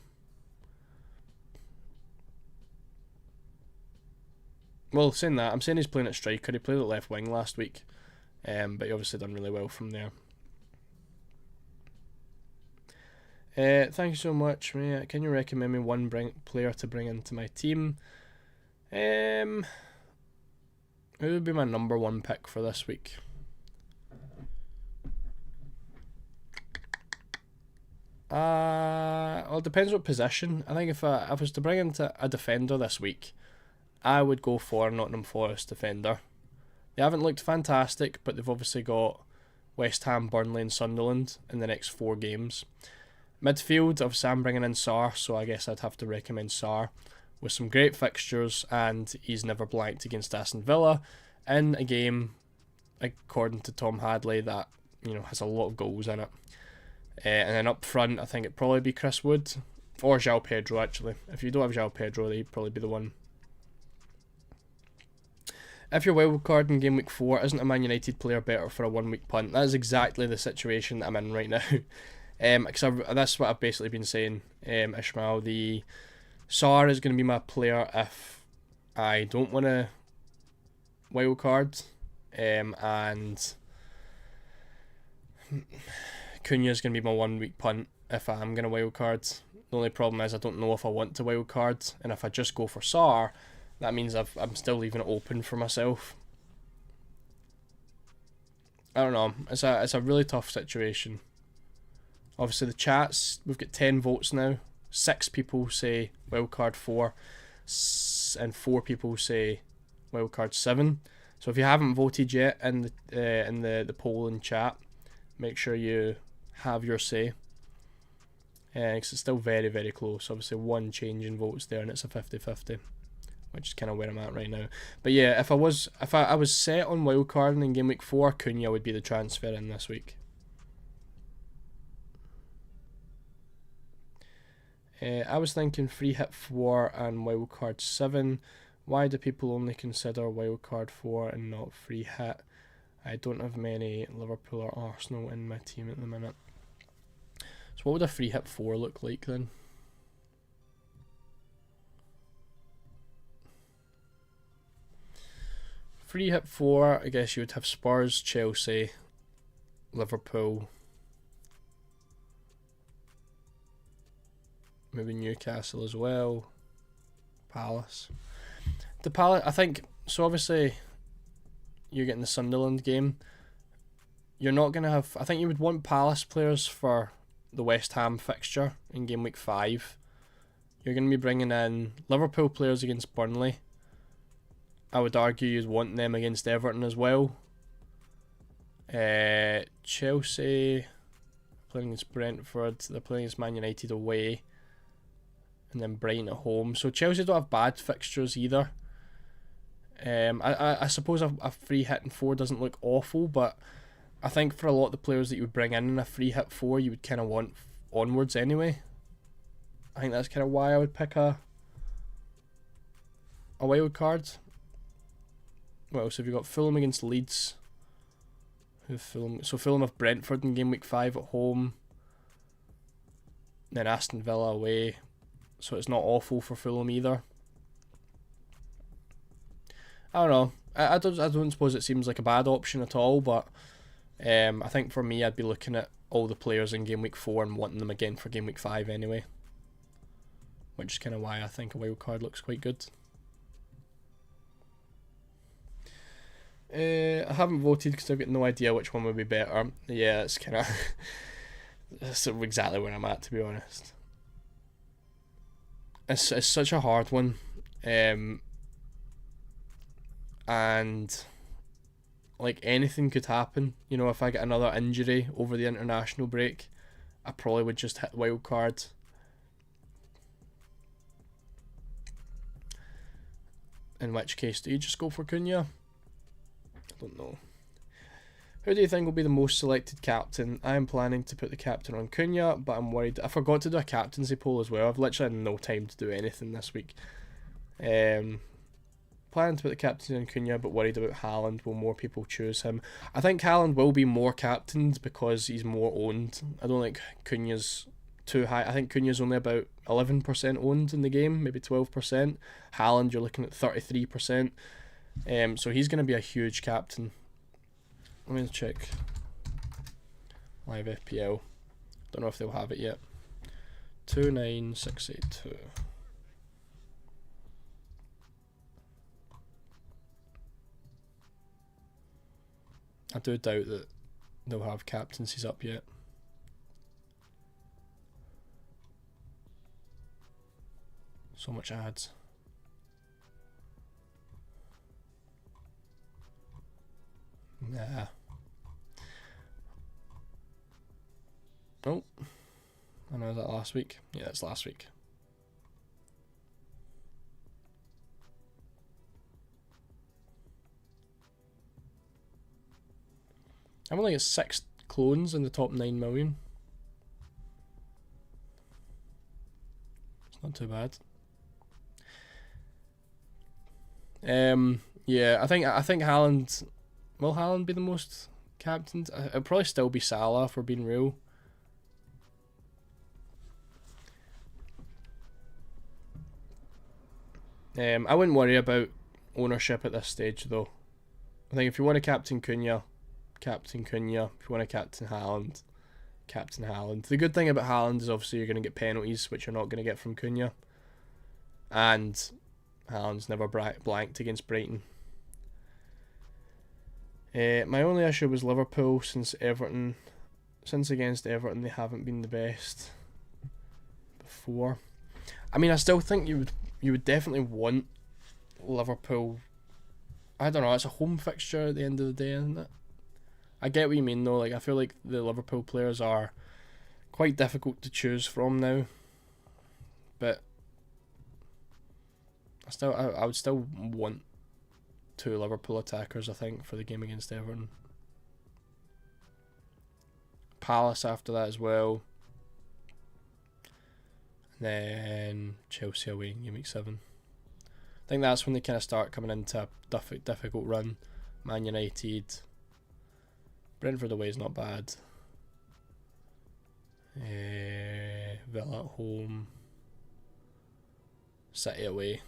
Well, saying that, I'm saying he's playing at striker. He played at left wing last week, but he obviously done really well from there. Thank you so much, mate. Can you recommend me one player to bring into my team? Who would be my number 1 pick for this week? Well, it depends what position. I think if I was to bring into a defender this week, I would go for Nottingham Forest defender. They haven't looked fantastic, but they've obviously got West Ham, Burnley and Sunderland in the next 4 games. Midfield, obviously I'm bringing in Sarr, so I guess I'd have to recommend Sarr, with some great fixtures, and he's never blanked against Aston Villa in a game, according to Tom Hadley, that has a lot of goals in it. And then up front, I think it'd probably be Chris Wood or João Pedro. Actually, if you don't have João Pedro, he'd probably be the one. If your wildcard in game week 4 isn't a Man United player better for a 1 week punt, that is exactly the situation that I'm in right now. Because that's what I've basically been saying, Ishmael. The Sarr is going to be my player if I don't want to wildcard, and Cunha is going to be my 1 week punt if I am going to wildcard. The only problem is I don't know if I want to wildcard, and if I just go for Sarr, that means I'm still leaving it open for myself. I don't know. It's a really tough situation. Obviously the chats, we've got 10 votes now. 6 people say wildcard 4, and 4 people say wildcard 7. So if you haven't voted yet in the poll and chat, make sure you have your say. Because it's still very, very close. Obviously 1 change in votes there, and it's a 50-50, which is kind of where I'm at right now. But yeah, if I was set on wildcarding in game week 4, Cunha would be the transfer in this week. I was thinking free hit 4 and wildcard 7. Why do people only consider wildcard 4 and not free hit? I don't have many Liverpool or Arsenal in my team at the minute. So what would a free hit 4 look like then? Free hit 4, I guess you would have Spurs, Chelsea, Liverpool, maybe Newcastle as well. Palace. The Palace, I think, so obviously you're getting the Sunderland game. You're not going to have, I think you would want Palace players for the West Ham fixture in game week 5. You're going to be bringing in Liverpool players against Burnley. I would argue you'd want them against Everton as well. Chelsea playing against Brentford. They're playing against Man United away. And then Brighton at home. So Chelsea don't have bad fixtures either. I suppose a free hit in 4 doesn't look awful, but I think for a lot of the players that you would bring in a free hit 4, you would kind of want onwards anyway. I think that's kind of why I would pick a wild card. What else have you got? Fulham against Leeds. Fulham have Brentford in game week 5 at home. Then Aston Villa away. So it's not awful for Fulham either. I don't know. I don't suppose it seems like a bad option at all, but I think for me I'd be looking at all the players in game week 4 and wanting them again for game week 5 anyway. Which is kind of why I think a wild card looks quite good. I haven't voted because I've got no idea which one would be better. Yeah, it's kind of that's exactly where I'm at, to be honest. It's such a hard one, and like anything could happen. You know, if I get another injury over the international break, I probably would just hit wild card. In which case, do you just go for Cunha? I don't know. Who do you think will be the most selected captain? I am planning to put the captain on Cunha, but I'm worried. I forgot to do a captaincy poll as well. I've literally had no time to do anything this week. Planning to put the captain on Cunha, but worried about Haaland. Will more people choose him? I think Haaland will be more captained because he's more owned. I don't think Cunha's too high. I think Cunha's only about 11% owned in the game, maybe 12%. Haaland, you're looking at 33%. So he's going to be a huge captain. Let me check live FPL. Don't know if they'll have it yet. 29682. I do doubt that they'll have captaincies up yet. So much ads. Nah. Oh. I know that last week. Yeah, it's last week. I'm only at 6 clones in the top 9 million. It's not too bad. Yeah, I think Haaland. Will Haaland be the most captained? It'll probably still be Salah for being real. I wouldn't worry about ownership at this stage though. I think if you want to captain Cunha, captain Cunha. If you want to captain Haaland, captain Haaland. The good thing about Haaland is obviously you're going to get penalties, which you're not going to get from Cunha. And Haaland's never blanked against Brighton. My only issue was Liverpool since against Everton they haven't been the best before. I mean, I still think you would definitely want Liverpool. I don't know, it's a home fixture at the end of the day, isn't it? I get what you mean though. Like, I feel like the Liverpool players are quite difficult to choose from now, but I would still want 2 Liverpool attackers, I think, for the game against Everton. Palace after that as well. And then Chelsea away in game week 7. I think that's when they kind of start coming into a difficult run. Man United. Brentford away is not bad. Villa at home. City away.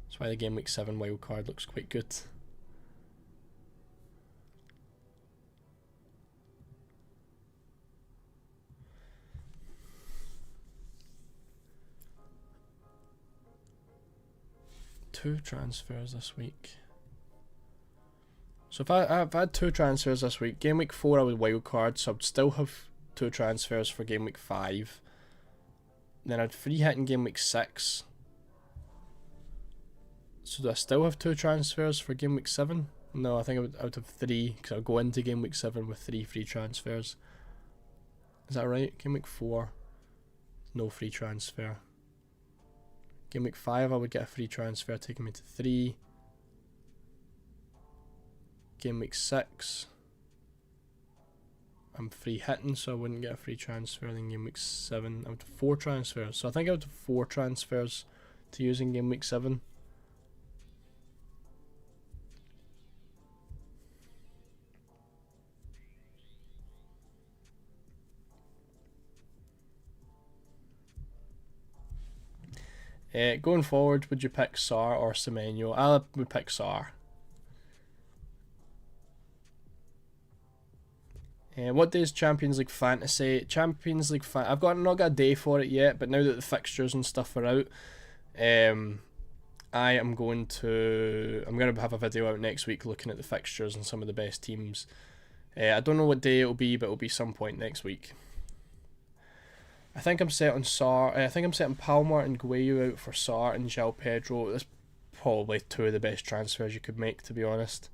That's why the game week 7 wild card looks quite good. 2 transfers this week. So if I've had 2 transfers this week, game week 4 I would wildcard, so I'd still have 2 transfers for game week 5. Then I'd free hit in game week 6. So do I still have 2 transfers for game week 7? No, I think I would have 3, because I'll go into game week 7 with 3 free transfers. Is that right? Game week 4, no free transfer. Game week 5 I would get a free transfer taking me to 3. Game week 6 I'm free hitting, so I wouldn't get a free transfer. Then game week 7 I would have 4 transfers. So I think I would have 4 transfers to use in game week 7. Going forward, would you pick Sar or Semenyo? I would pick Sar. What day is Champions League Fantasy? Champions League I've not got a day for it yet, but now that the fixtures and stuff are out, I'm going to have a video out next week looking at the fixtures and some of the best teams. I don't know what day it'll be, but it'll be some point next week. I think I'm set on Sar. I think I'm setting Palmer and Guayu out for Sar and João Pedro. That's probably 2 of the best transfers you could make, to be honest.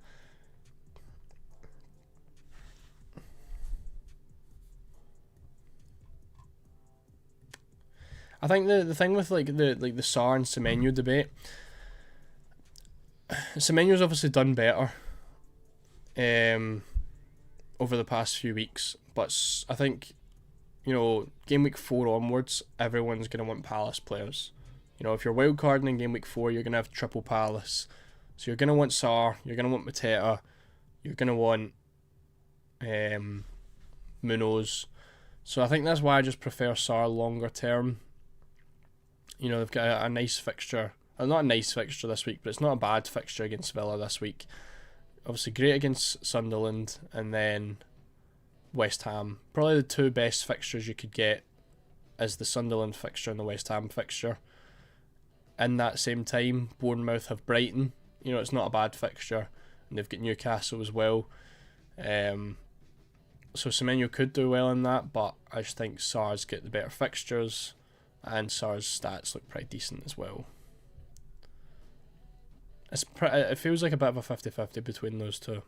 I think the thing with the Sar and Semenyo debate, Semenyo's obviously done better over the past few weeks, but I think, you know, game week 4 onwards, everyone's going to want Palace players. You know, if you're wildcarding in game week 4, you're going to have triple Palace. So you're going to want Sar, you're going to want Mateta, you're going to want Munoz. So I think that's why I just prefer Sar longer term. You know, they've got a nice fixture. Well, not a nice fixture this week, but it's not a bad fixture against Villa this week. Obviously great against Sunderland, and then West Ham. Probably the 2 best fixtures you could get is the Sunderland fixture and the West Ham fixture. In that same time, Bournemouth have Brighton. You know, it's not a bad fixture. And they've got Newcastle as well. So Semenyo could do well in that, but I just think Sar's get the better fixtures, and Sar's stats look pretty decent as well. It feels like a bit of a 50-50 between those 2.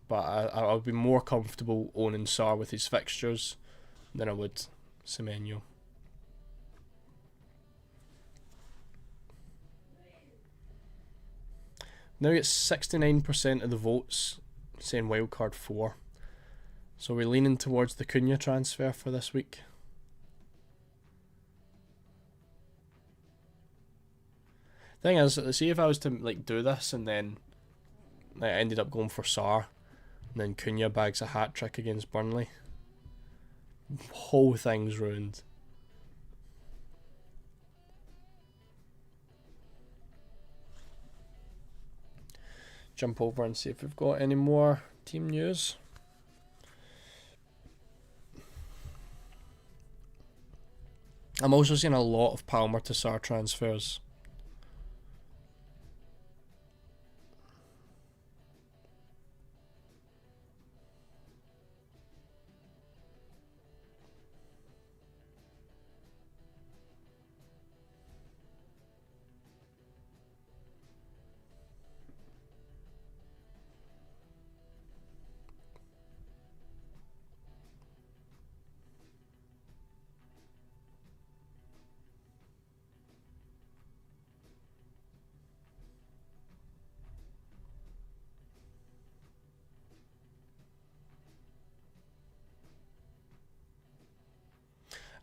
But I would be more comfortable owning Sar with his fixtures than I would Semenyo. Now it's 69% of the votes saying wildcard 4. So we're leaning towards the Cunha transfer for this week. Thing is, see if I was to do this and then I ended up going for Sar, and then Cunha bags a hat-trick against Burnley. Whole thing's ruined. Jump over and see if we've got any more team news. I'm also seeing a lot of Palmer to Sar transfers.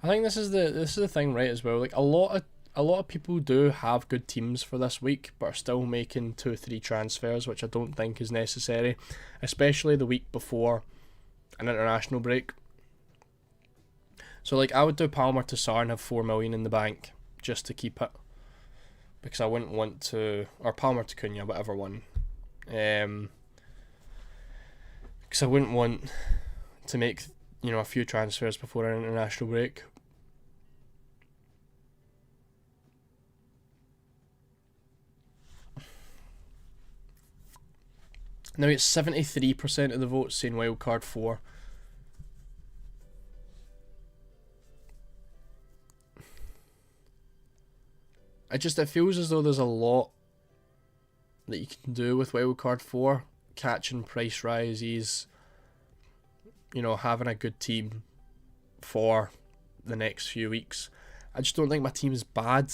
I think this is the thing, right, as well. Like a lot of people do have good teams for this week, but are still making 2-3 transfers, which I don't think is necessary, especially the week before an international break. So like I would do Palmer to Sar and have 4 million in the bank just to keep it, because I wouldn't want to, or Palmer to Cunha, whatever one, because I wouldn't want to make, you know, a few transfers before an international break. Now it's 73% of the votes saying wildcard 4. It feels as though there's a lot that you can do with wildcard 4. Catching price rises, you know, having a good team for the next few weeks. I just don't think my team is bad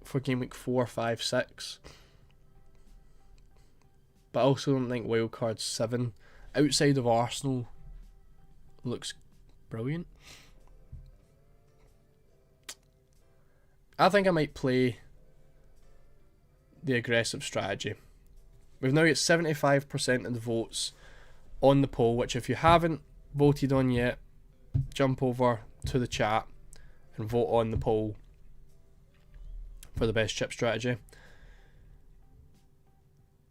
for game week 4, 5, 6. But I also don't think wildcard 7, outside of Arsenal, looks brilliant. I think I might play the aggressive strategy. We've now got 75% of the votes on the poll, which if you haven't voted on yet, jump over to the chat and vote on the poll for the best chip strategy.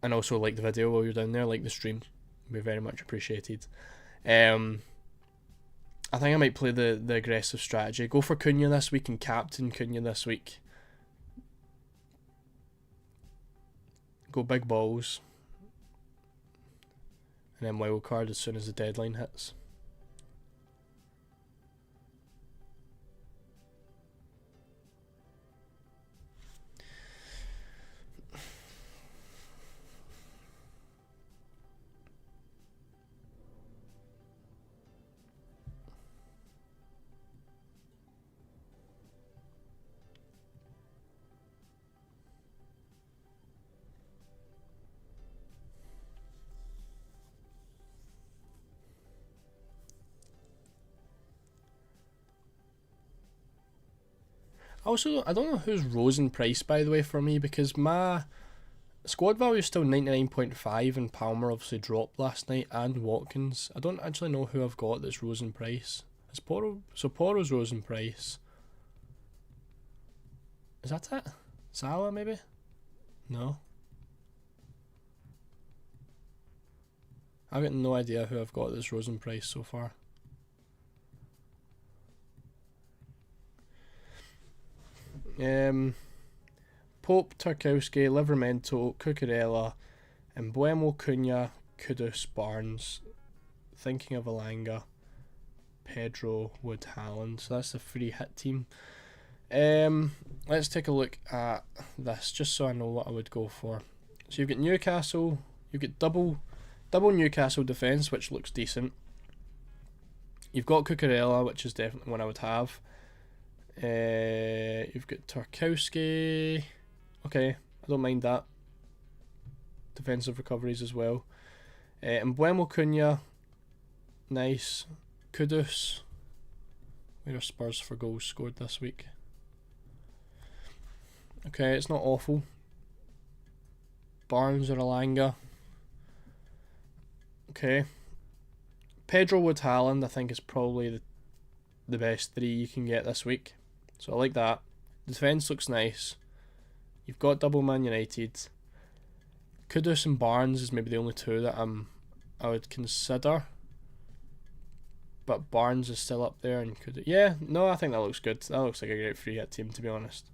And also like the video while you're down there, like the stream. It'd be very much appreciated. I think I might play the aggressive strategy. Go for Cunha this week and captain Cunha this week. Go big balls. And then wildcard as soon as the deadline hits. Also, I don't know who's rose in price, by the way, for me, because my squad value is still 99.5 and Palmer obviously dropped last night, and Watkins. I don't actually know who I've got that's rose in price. Is Porro? So Porro's rose in price. Is that it? Salah, maybe? No. I've got no idea who I've got that's rose in price so far. Pope, Tarkowski, Livramento, Cucurella, Mbuemo, Cunha, Kudus, Barnes, thinking of Alanga, Pedro, Wood, Haaland. So that's the free hit team. Let's take a look at this just so I know what I would go for. So you've got Newcastle, you've got double Newcastle defence, which looks decent. You've got Cucurella, which is definitely one I would have. You've got Tarkowski. Okay, I don't mind that. Defensive recoveries as well. Mbuemo, Cunha. Nice. Kudus. Where are Spurs for goals scored this week? Okay, it's not awful. Barnes or Alanga. Okay. Pedro, Wood, Haaland, I think is probably the best 3 you can get this week. So I like that. The defence looks nice. You've got double Man United. Kudus and Barnes is maybe the only 2 that I would consider. But Barnes is still up there, and Kudus. Yeah, no, I think that looks good. That looks like a great free hit team, to be honest.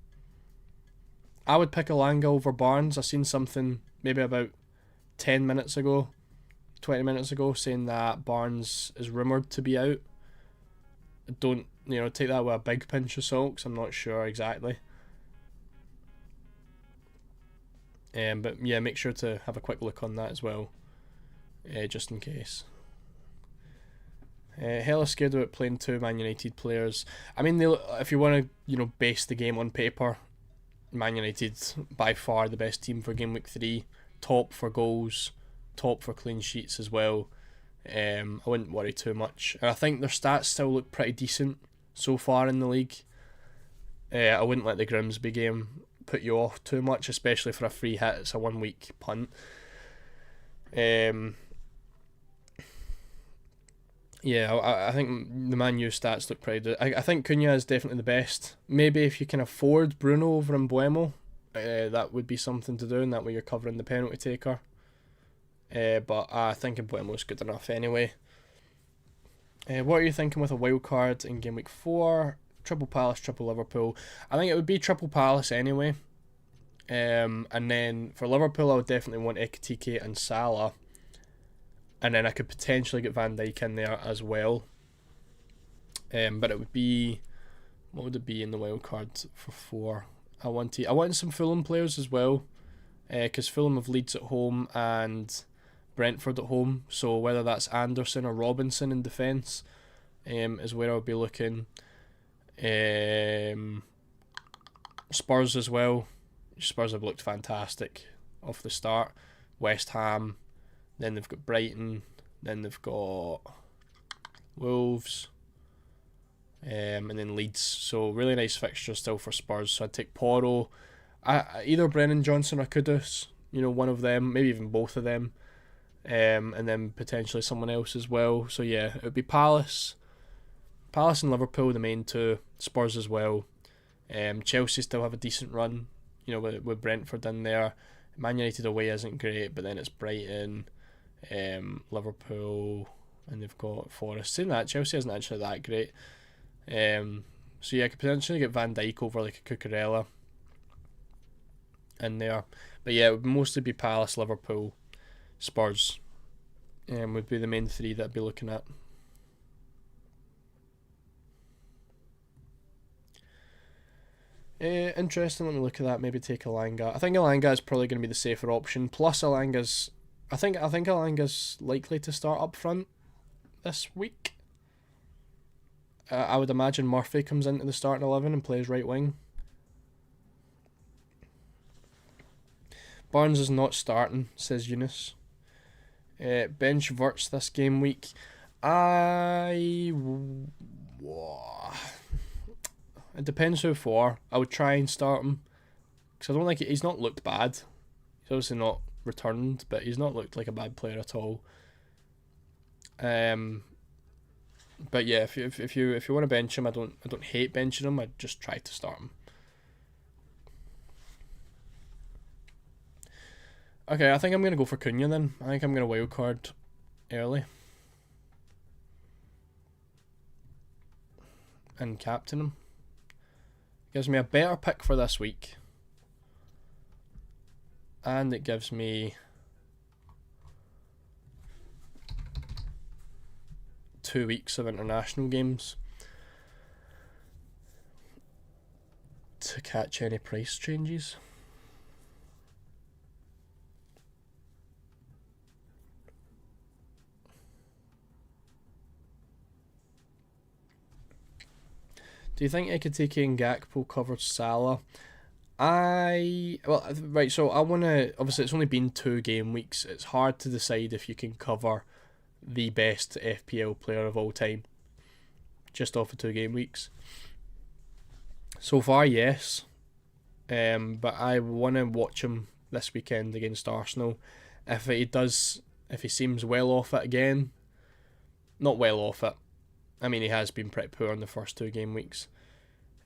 I would pick Alanga over Barnes. I seen something maybe about 10 minutes ago, 20 minutes ago, saying that Barnes is rumoured to be out. Don't, take that with a big pinch of salt, because I'm not sure exactly. But yeah, make sure to have a quick look on that as well, just in case. Hella scared about playing 2 Man United players. I mean, if you want to, base the game on paper, Man United by far the best team for game week 3, top for goals, top for clean sheets as well. I wouldn't worry too much. And I think their stats still look pretty decent so far in the league. I wouldn't let the Grimsby game put you off too much, especially for a free hit. It's a 1 week punt. Yeah, I think the Man U stats look pretty good. I think Cunha is definitely the best. Maybe if you can afford Bruno over Mbuemo, that would be something to do, and that way you're covering the penalty taker. But I think Mbuemo is good enough anyway. What are you thinking with a wild card in game week 4? Triple Palace, triple Liverpool. I think it would be triple Palace anyway. And then for Liverpool, I would definitely want Ekitike and Salah. And then I could potentially get Van Dijk in there as well. But it would be... What would it be in the wild card for 4? I wanted some Fulham players as well. Because Fulham have Leeds at home and Brentford at home. So whether that's Anderson or Robinson in defence is where I'll be looking. Spurs as well. Spurs have looked fantastic off the start. West Ham, then they've got Brighton, then they've got Wolves, and then Leeds. So really nice fixture still for Spurs. So I'd take Porro, either Brennan Johnson or Kudus, one of them, maybe even both of them, and then potentially someone else as well. So yeah, it would be Palace and Liverpool, the main two. Spurs as well. Chelsea still have a decent run, with Brentford in there. Man United away isn't great, but then it's Brighton, Liverpool, and they've got Forest. Saying that, Chelsea isn't actually that great. So yeah, I could potentially get Van Dijk over like a Cucurella in there. But yeah, it would mostly be Palace, Liverpool, Spurs, would be the main 3 that I'd be looking at. Interesting. Let me look at that. Maybe take Elanga. I think Elanga is probably going to be the safer option. Plus, I think Elanga's likely to start up front this week. I would imagine Murphy comes into the starting 11 and plays right wing. Barnes is not starting, says Eunice. Bench Wirtz this game week. It depends who for. I would try and start him because I don't he's not looked bad. He's obviously not returned, but he's not looked like a bad player at all. But yeah, if you want to bench him, I don't hate benching him. I'd just try to start him. Okay, I think I'm gonna go for Cunha then. I think I'm gonna wildcard early and captain him. Gives me a better pick for this week. And it gives me 2 weeks of international games to catch any price changes. Do you think Ekitike and Gakpo covered Salah? So I want to, obviously it's only been 2 game weeks. It's hard to decide if you can cover the best FPL player of all time just off of 2 game weeks. So far, yes. But I want to watch him this weekend against Arsenal. If he seems well off it again, not well off it. I mean, he has been pretty poor in the first 2 game weeks.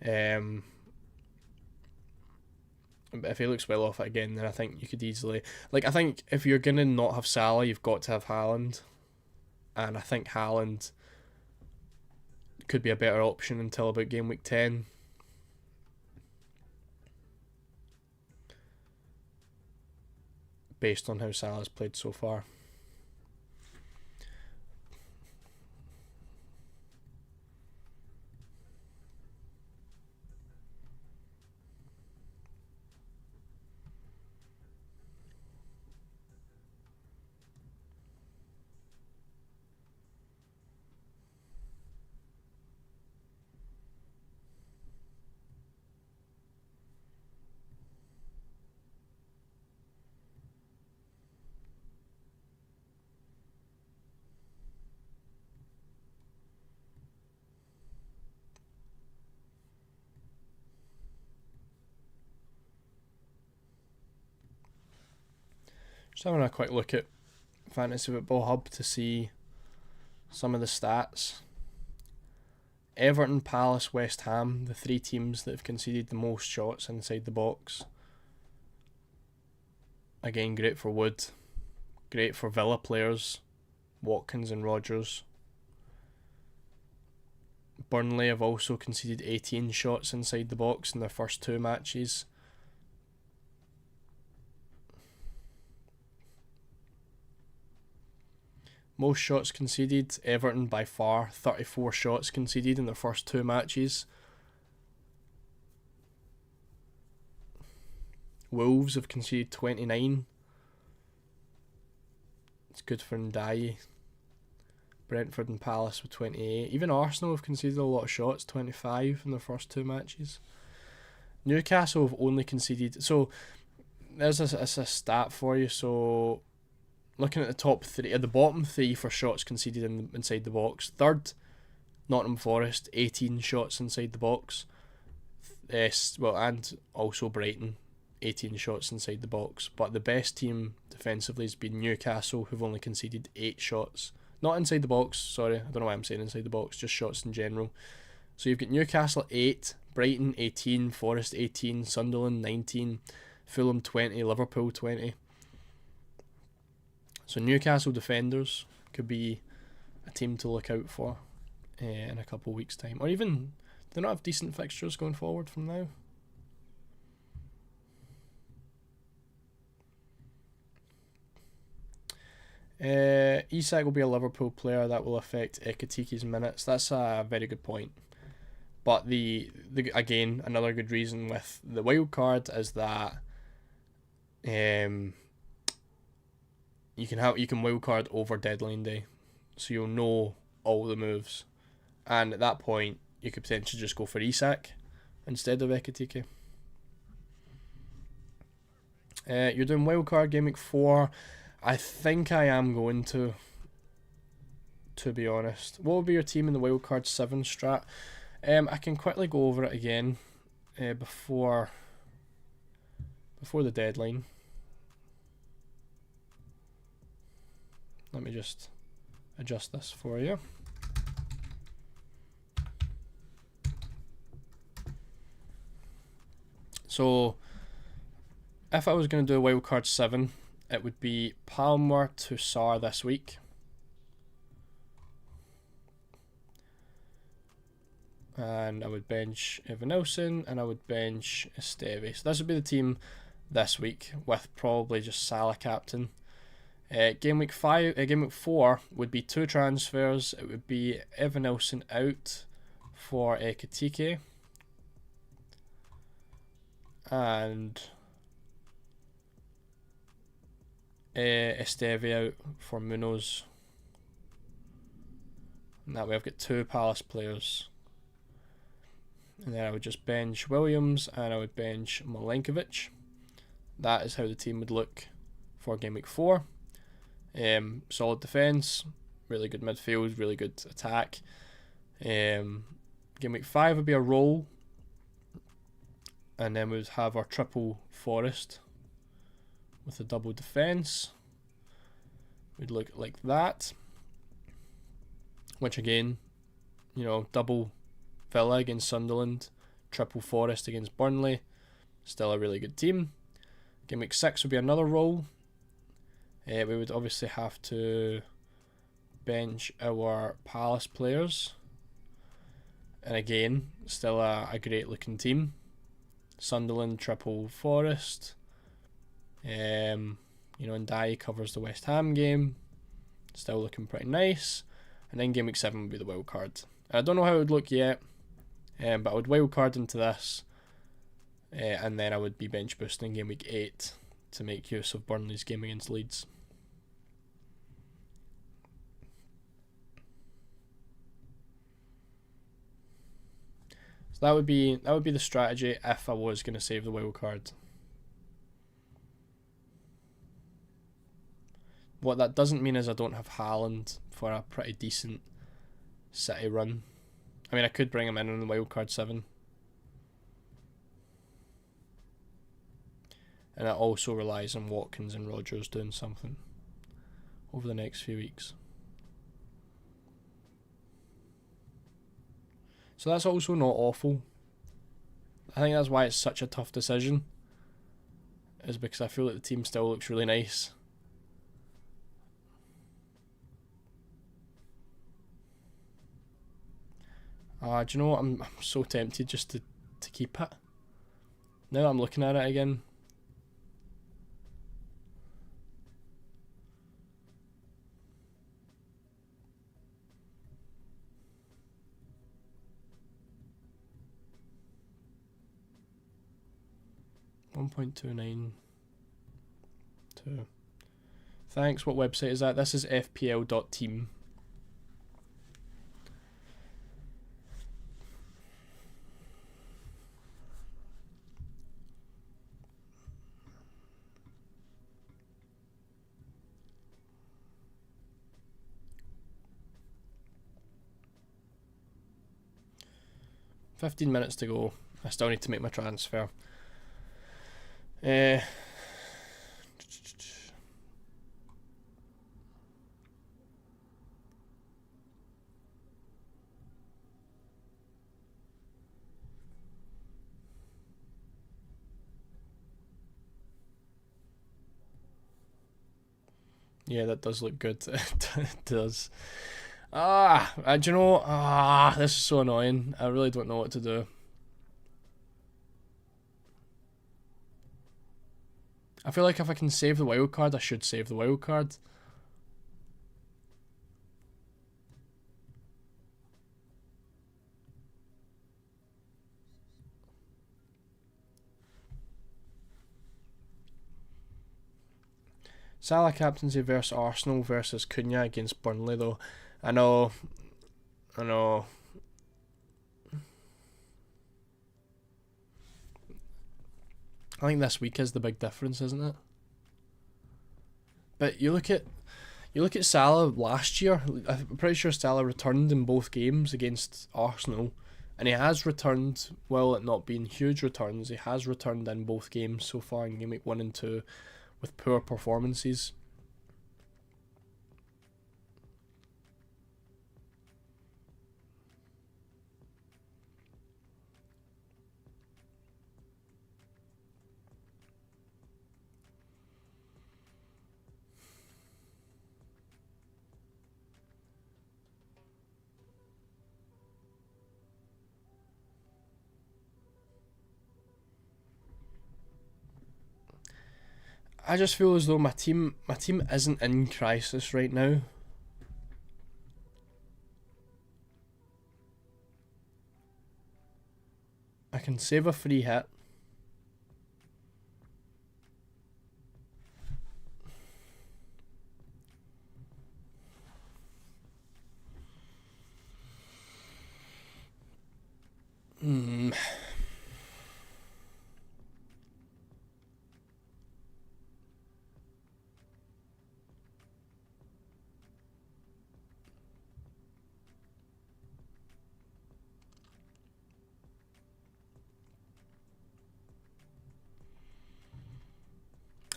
But if he looks well off it again, then I think you could easily... I think if you're going to not have Salah, you've got to have Haaland. And I think Haaland could be a better option until about game week 10. Based on how Salah's played so far. Just having a quick look at Fantasy Football Hub to see some of the stats. Everton, Palace, West Ham, the 3 teams that have conceded the most shots inside the box. Again, great for Wood. Great for Villa players, Watkins and Rodgers. Burnley have also conceded 18 shots inside the box in their first 2 matches. Most shots conceded, Everton by far, 34 shots conceded in their first 2 matches. Wolves have conceded 29. It's good for Ndiaye. Brentford and Palace with 28. Even Arsenal have conceded a lot of shots, 25 in their first 2 matches. Newcastle have only conceded... So, there's a stat for you. So, looking at the top 3, at the bottom 3 for shots conceded inside the box. Third, Nottingham Forest, 18 shots inside the box. And also Brighton, 18 shots inside the box. But the best team defensively has been Newcastle, who've only conceded 8 shots. Not inside the box, sorry, I don't know why I'm saying inside the box, just shots in general. So you've got Newcastle 8, Brighton 18, Forest 18, Sunderland 19, Fulham 20, Liverpool 20. So Newcastle defenders could be a team to look out for in a couple of weeks' time. Or even, they not have decent fixtures going forward from now. Isak will be a Liverpool player. That will affect Ekitiki's minutes. That's a very good point. But the again, another good reason with the wild card is that you can wild card over deadline day, so you'll know all the moves, and at that point you could potentially just go for Isak instead of Ekitiki. You're doing wild card game week 4. I think I am going to be honest. What will be your team in the wildcard 7 strat? I can quickly go over it again before the deadline. Let me just adjust this for you. So, if I was going to do a wildcard 7, it would be Palmer to Sarr this week. And I would bench Evanilson and I would bench Esteve. So this would be the team this week with probably just Salah captain. Game week 4 would be 2 transfers. It would be Evanilson out for Ekitike. And Esteve out for Munoz. And that way I've got 2 Palace players. And then I would just bench Williams and I would bench Milenkovic. That is how the team would look for game week 4. Solid defence, really good midfield, really good attack. Game week 5 would be a roll. And then we would have our triple Forest with a double defence. We'd look like that. Which again, you know, double Villa against Sunderland, triple Forest against Burnley. Still a really good team. Game week 6 would be another roll. We would obviously have to bench our Palace players. And again, still a great looking team. Sunderland, triple Forest. Ndiaye covers the West Ham game. Still looking pretty nice. And then game week 7 would be the wild card. I don't know how it would look yet. But I would wild card into this. And then I would be bench boosting game week 8 to make use of Burnley's game against Leeds. So that would be the strategy if I was going to save the wild card. What that doesn't mean is I don't have Haaland for a pretty decent City run. I mean, I could bring him in the wildcard 7. And it also relies on Watkins and Rodgers doing something over the next few weeks. So that's also not awful. I think that's why it's such a tough decision. Is because I feel like the team still looks really nice. Do you know what? I'm so tempted just to keep it. Now that I'm looking at it again. 1.292. Thanks. What website is that? This is fpl.team. $15 to go. I still need to make my transfer. Yeah, that does look good. It does. Do you know? This is so annoying. I really don't know what to do. I feel like if I can save the wildcard, I should save the wildcard. Salah captaincy versus Arsenal versus Cunha against Burnley though. I know. I think this week is the big difference, isn't it? But you look at Salah last year. I'm pretty sure Salah returned in both games against Arsenal, and he has returned. Well, it not being huge returns, he has returned in both games so far in Game Week 1 and 2 with poor performances. I just feel as though my team isn't in crisis right now. I can save a free hit.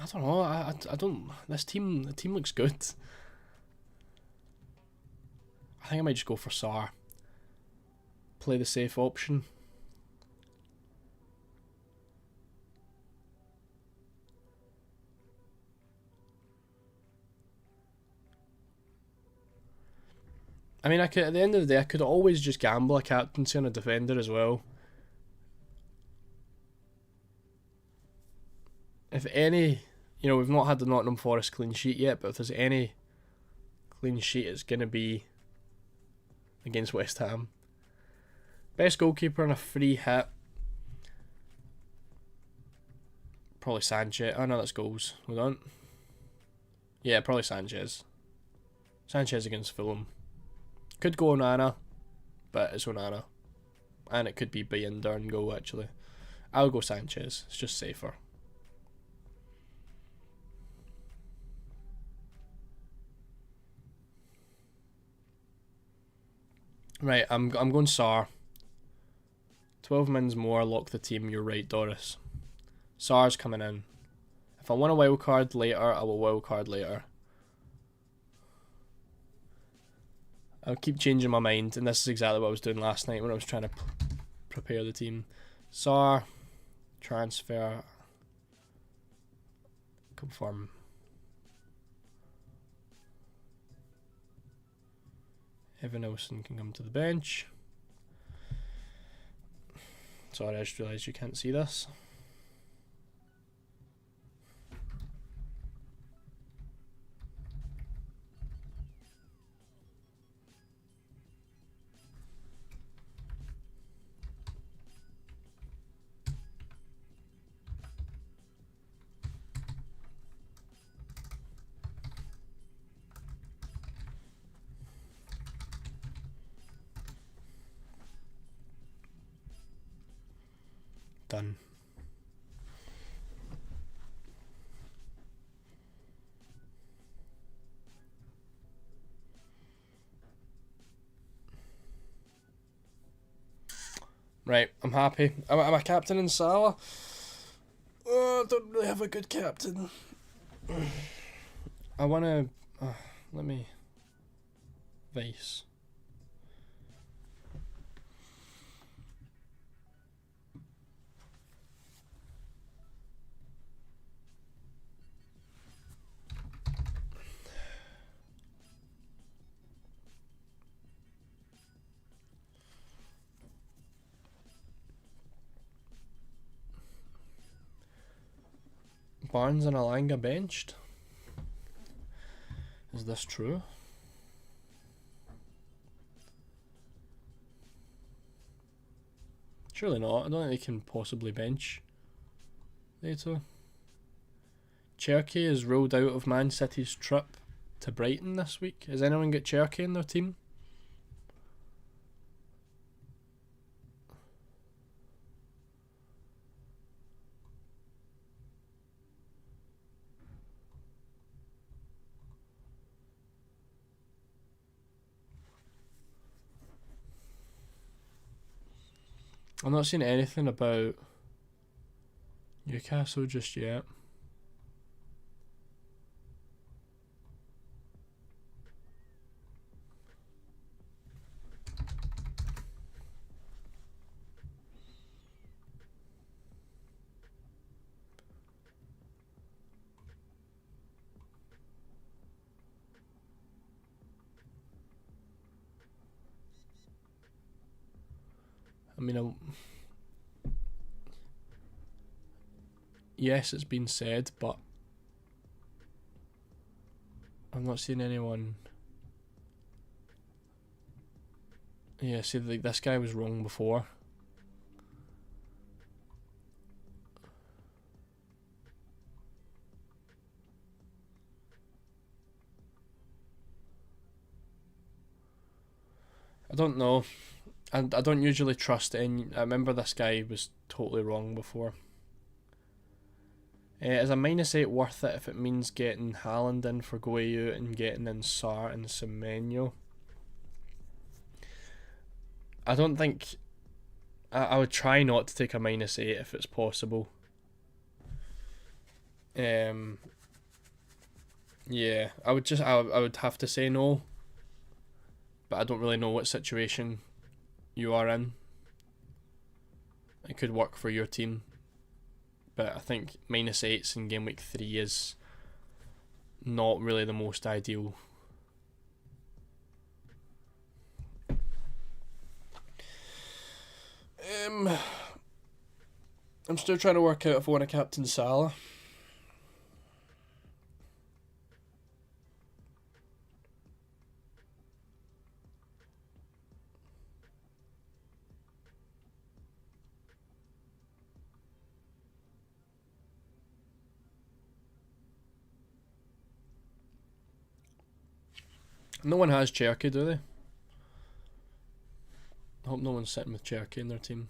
I don't know. I don't. The team looks good. I think I might just go for Sar. Play the safe option. I mean, at the end of the day, I could always just gamble a captaincy on a defender as well. If any, we've not had the Nottingham Forest clean sheet yet, but if there's any clean sheet, it's going to be against West Ham. Best goalkeeper on a free hit. Probably Sanchez. Oh no, that's goals. Hold on. Yeah, probably Sanchez. Sanchez against Fulham. Could go Onana, but it's Onana. And it could be Binder and go actually. I'll go Sanchez. It's just safer. Right, I'm going Sar. 12 mins more, lock the team. You're right, Doris. Sar's coming in. If I want a wild card later, I will wild card later. I'll keep changing my mind, and this is exactly what I was doing last night when I was trying to prepare the team. Sar, transfer, confirm. Evan Olsen can come to the bench. Sorry, I just realised you can't see this. done. Right, I'm happy. Am I captain in Salah? Oh, I don't really have a good captain. I want to... let me... Vice. Barnes and Alanga benched. Is this true? Surely not. I don't think they can possibly bench they two. Cherky is ruled out of Man City's trip to Brighton this week. Has anyone got Cherky in their team? I'm not seeing anything about Newcastle just yet. I mean, yes, it's been said, but I'm not seeing anyone. Yeah, see, like, this guy was wrong before. I don't know. I don't usually trust any. I remember this guy was totally wrong before. Is a -8 worth it if it means getting Haaland in for Guayu and getting in Sarr and Semenyo? I don't think... I would try not to take a -8 if it's possible. Yeah, I would have to say no. But I don't really know what situation you are in. It could work for your team. But I think -8s in game week 3 is not really the most ideal. I'm still trying to work out if I want to captain Salah. No one has Cherky, do they? I hope no one's sitting with Cherky in their team.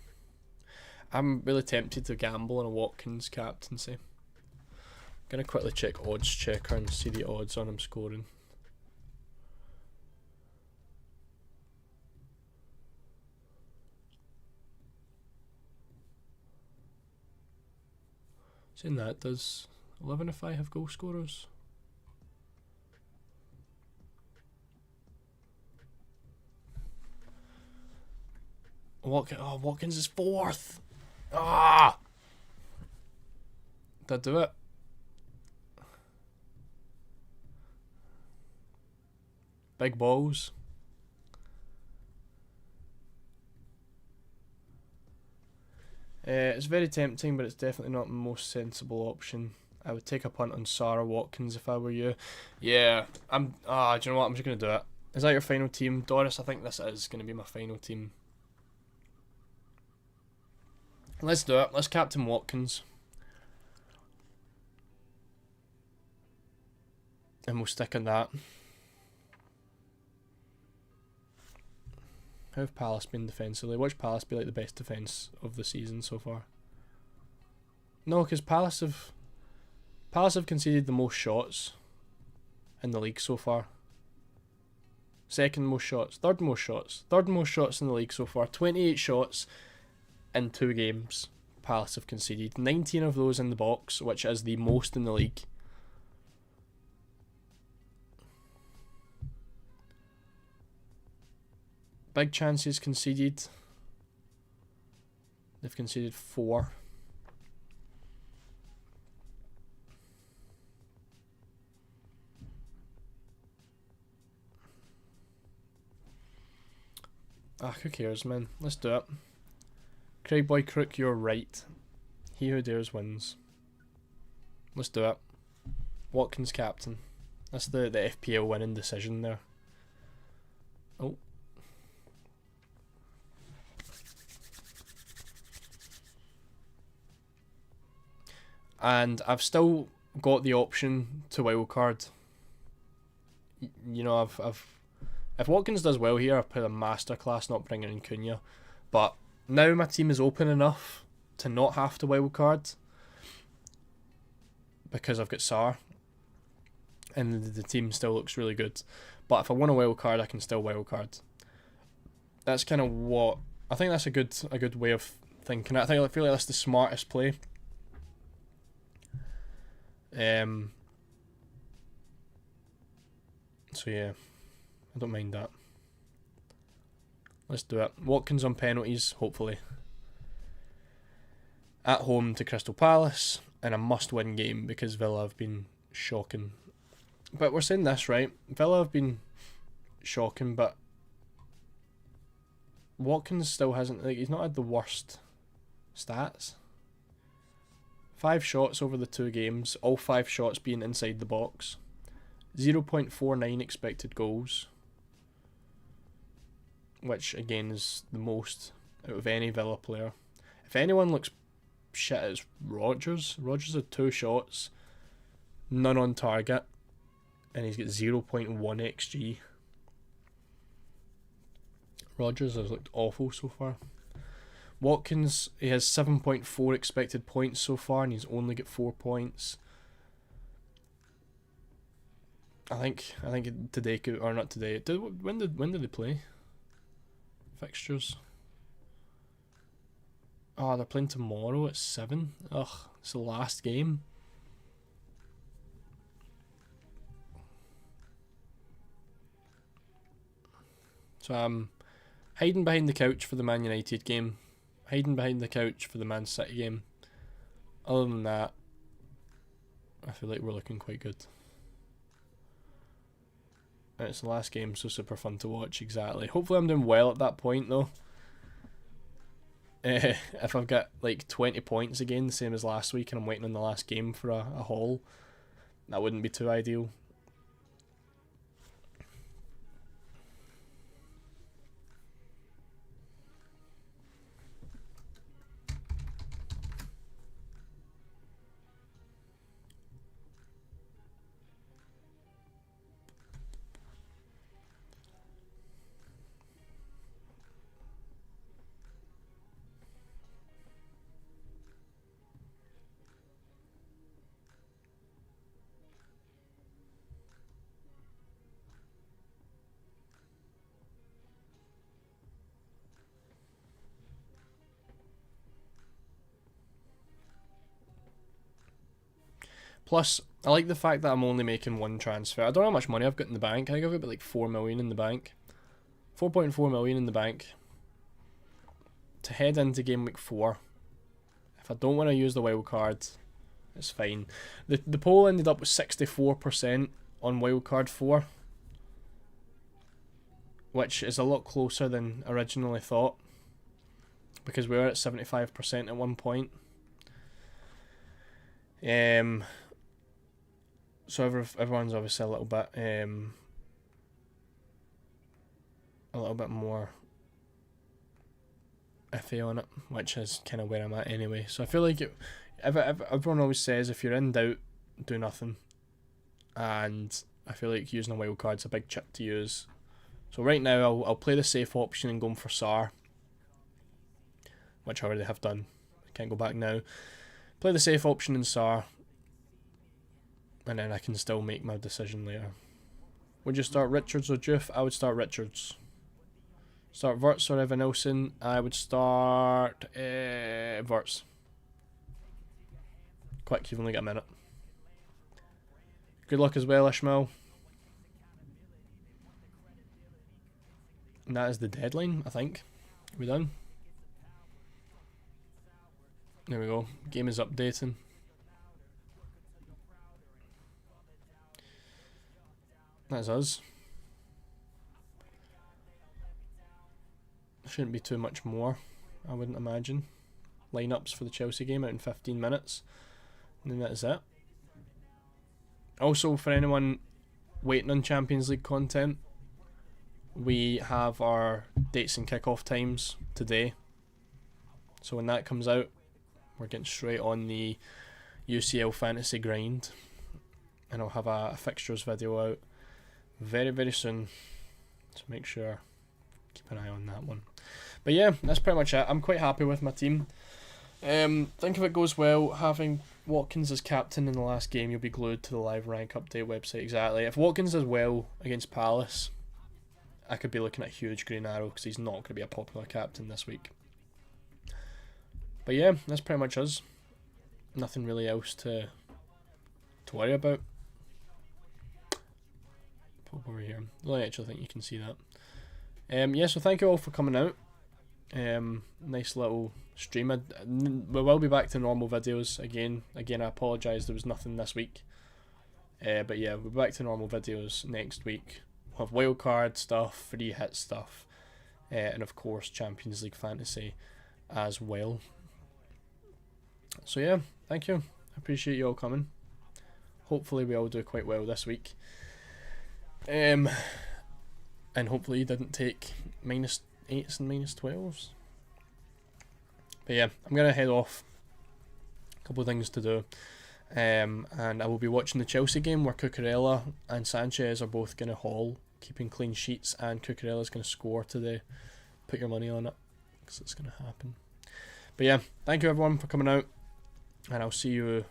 I'm really tempted to gamble on a Watkins captaincy. I'm gonna quickly check odds checker and see the odds on him scoring. Saying that, does 11 if I have goal scorers? Watkins is 4th. Ah! Did I do it? Big balls. It's very tempting, but it's definitely not the most sensible option. I would take a punt on Sarah Watkins if I were you. Yeah, do you know what? I'm just going to do it. Is that your final team? Doris, I think this is going to be my final team. Let's do it. Let's captain Watkins. And we'll stick on that. How have Palace been defensively? Watch Palace be like the best defence of the season so far. No, because Palace have conceded the most shots in the league so far. Second most shots, third most shots in the league so far. 28 shots in 2 games. Palace have conceded 19 of those in the box, which is the most in the league. Big chances conceded. They've conceded 4. Who cares, man? Let's do it. Craig Boy Crook, you're right. He who dares wins. Let's do it. Watkins captain. That's the FPL winning decision there. Oh. And I've still got the option to wildcard. You know, if Watkins does well here, I've put a masterclass not bringing in Cunha. But now my team is open enough to not have to wildcard because I've got Sarr, and the team still looks really good. But if I want a wildcard, I can still wildcard. That's kind of what I think. That's a good way of thinking. I feel like that's the smartest play. So yeah, I don't mind that. Let's do it. Watkins on penalties, hopefully. At home to Crystal Palace, in a must-win game because Villa have been shocking. But we're saying this, right? Villa have been shocking, but Watkins still hasn't, he's not had the worst stats. 5 shots over the 2 games, all 5 shots being inside the box. 0.49 expected goals, which again is the most out of any Villa player. If anyone looks shit, it's Rodgers. Rodgers had 2 shots, none on target, and he's got 0.1 XG. Rodgers has looked awful so far. Watkins, he has 7.4 expected points so far, and he's only got 4 points. I think today could, or not today. When did they play? Fixtures. Oh, they're playing tomorrow at 7. Ugh, it's the last game. So I'm hiding behind the couch for the Man United game. Hiding behind the couch for the Man City game. Other than that, I feel like we're looking quite good. And it's the last game, so super fun to watch, exactly. Hopefully I'm doing well at that point, though. If I've got like 20 points again, the same as last week, and I'm waiting on the last game for a haul, that wouldn't be too ideal. Plus, I like the fact that I'm only making 1 transfer. I don't know how much money I've got in the bank. I think I've got about like 4 million in the bank. 4.4 million in the bank. To head into game week 4. If I don't want to use the wildcard, it's fine. The poll ended up with 64% on wildcard 4. Which is a lot closer than originally thought. Because we were at 75% at one point. So everyone's obviously a little bit more iffy on it, which is kind of where I'm at anyway. So I feel like everyone always says if you're in doubt, do nothing, and I feel like using a wildcard's a big chip to use. So right now I'll play the safe option and go for Sarr, which I already have done. I can't go back now. Play the safe option in Sar, and then I can still make my decision later. Would you start Richards or Juve? I would start Richards. Start Wirtz or Evan Nilsson? I would start Wirtz. Quick, you've only got a minute. Good luck as well, Ishmael. And that is the deadline, I think. Are we done? There we go. Game is updating. That's us. Shouldn't be too much more, I wouldn't imagine. Lineups for the Chelsea game out in 15 minutes. And then that is it. Also, for anyone waiting on Champions League content, we have our dates and kickoff times today. So when that comes out, we're getting straight on the UCL fantasy grind. And I'll have a fixtures video out very, very soon. So make sure, keep an eye on that one. But yeah, that's pretty much it. I'm quite happy with my team. Think if it goes well, having Watkins as captain in the last game, you'll be glued to the live rank update website. Exactly. If Watkins does well against Palace, I could be looking at a huge green arrow because he's not going to be a popular captain this week. But yeah, that's pretty much us. Nothing really else to worry about. Pop over here. I don't actually think you can see that. Yeah, so thank you all for coming out. Nice little stream. We will be back to normal videos again. I apologise there was nothing this week. But yeah, we'll be back to normal videos next week. We'll have wildcard stuff, free hit stuff, and of course Champions League fantasy as well. So yeah, thank you. I appreciate you all coming. Hopefully we all do quite well this week. And hopefully you didn't take -8s and -12s. But yeah, I'm going to head off. A couple of things to do. And I will be watching the Chelsea game where Cucurella and Sanchez are both going to haul, keeping clean sheets, and Cucurella's going to score today. Put your money on it, because it's going to happen. But yeah, thank you everyone for coming out, and I'll see you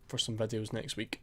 for some videos next week.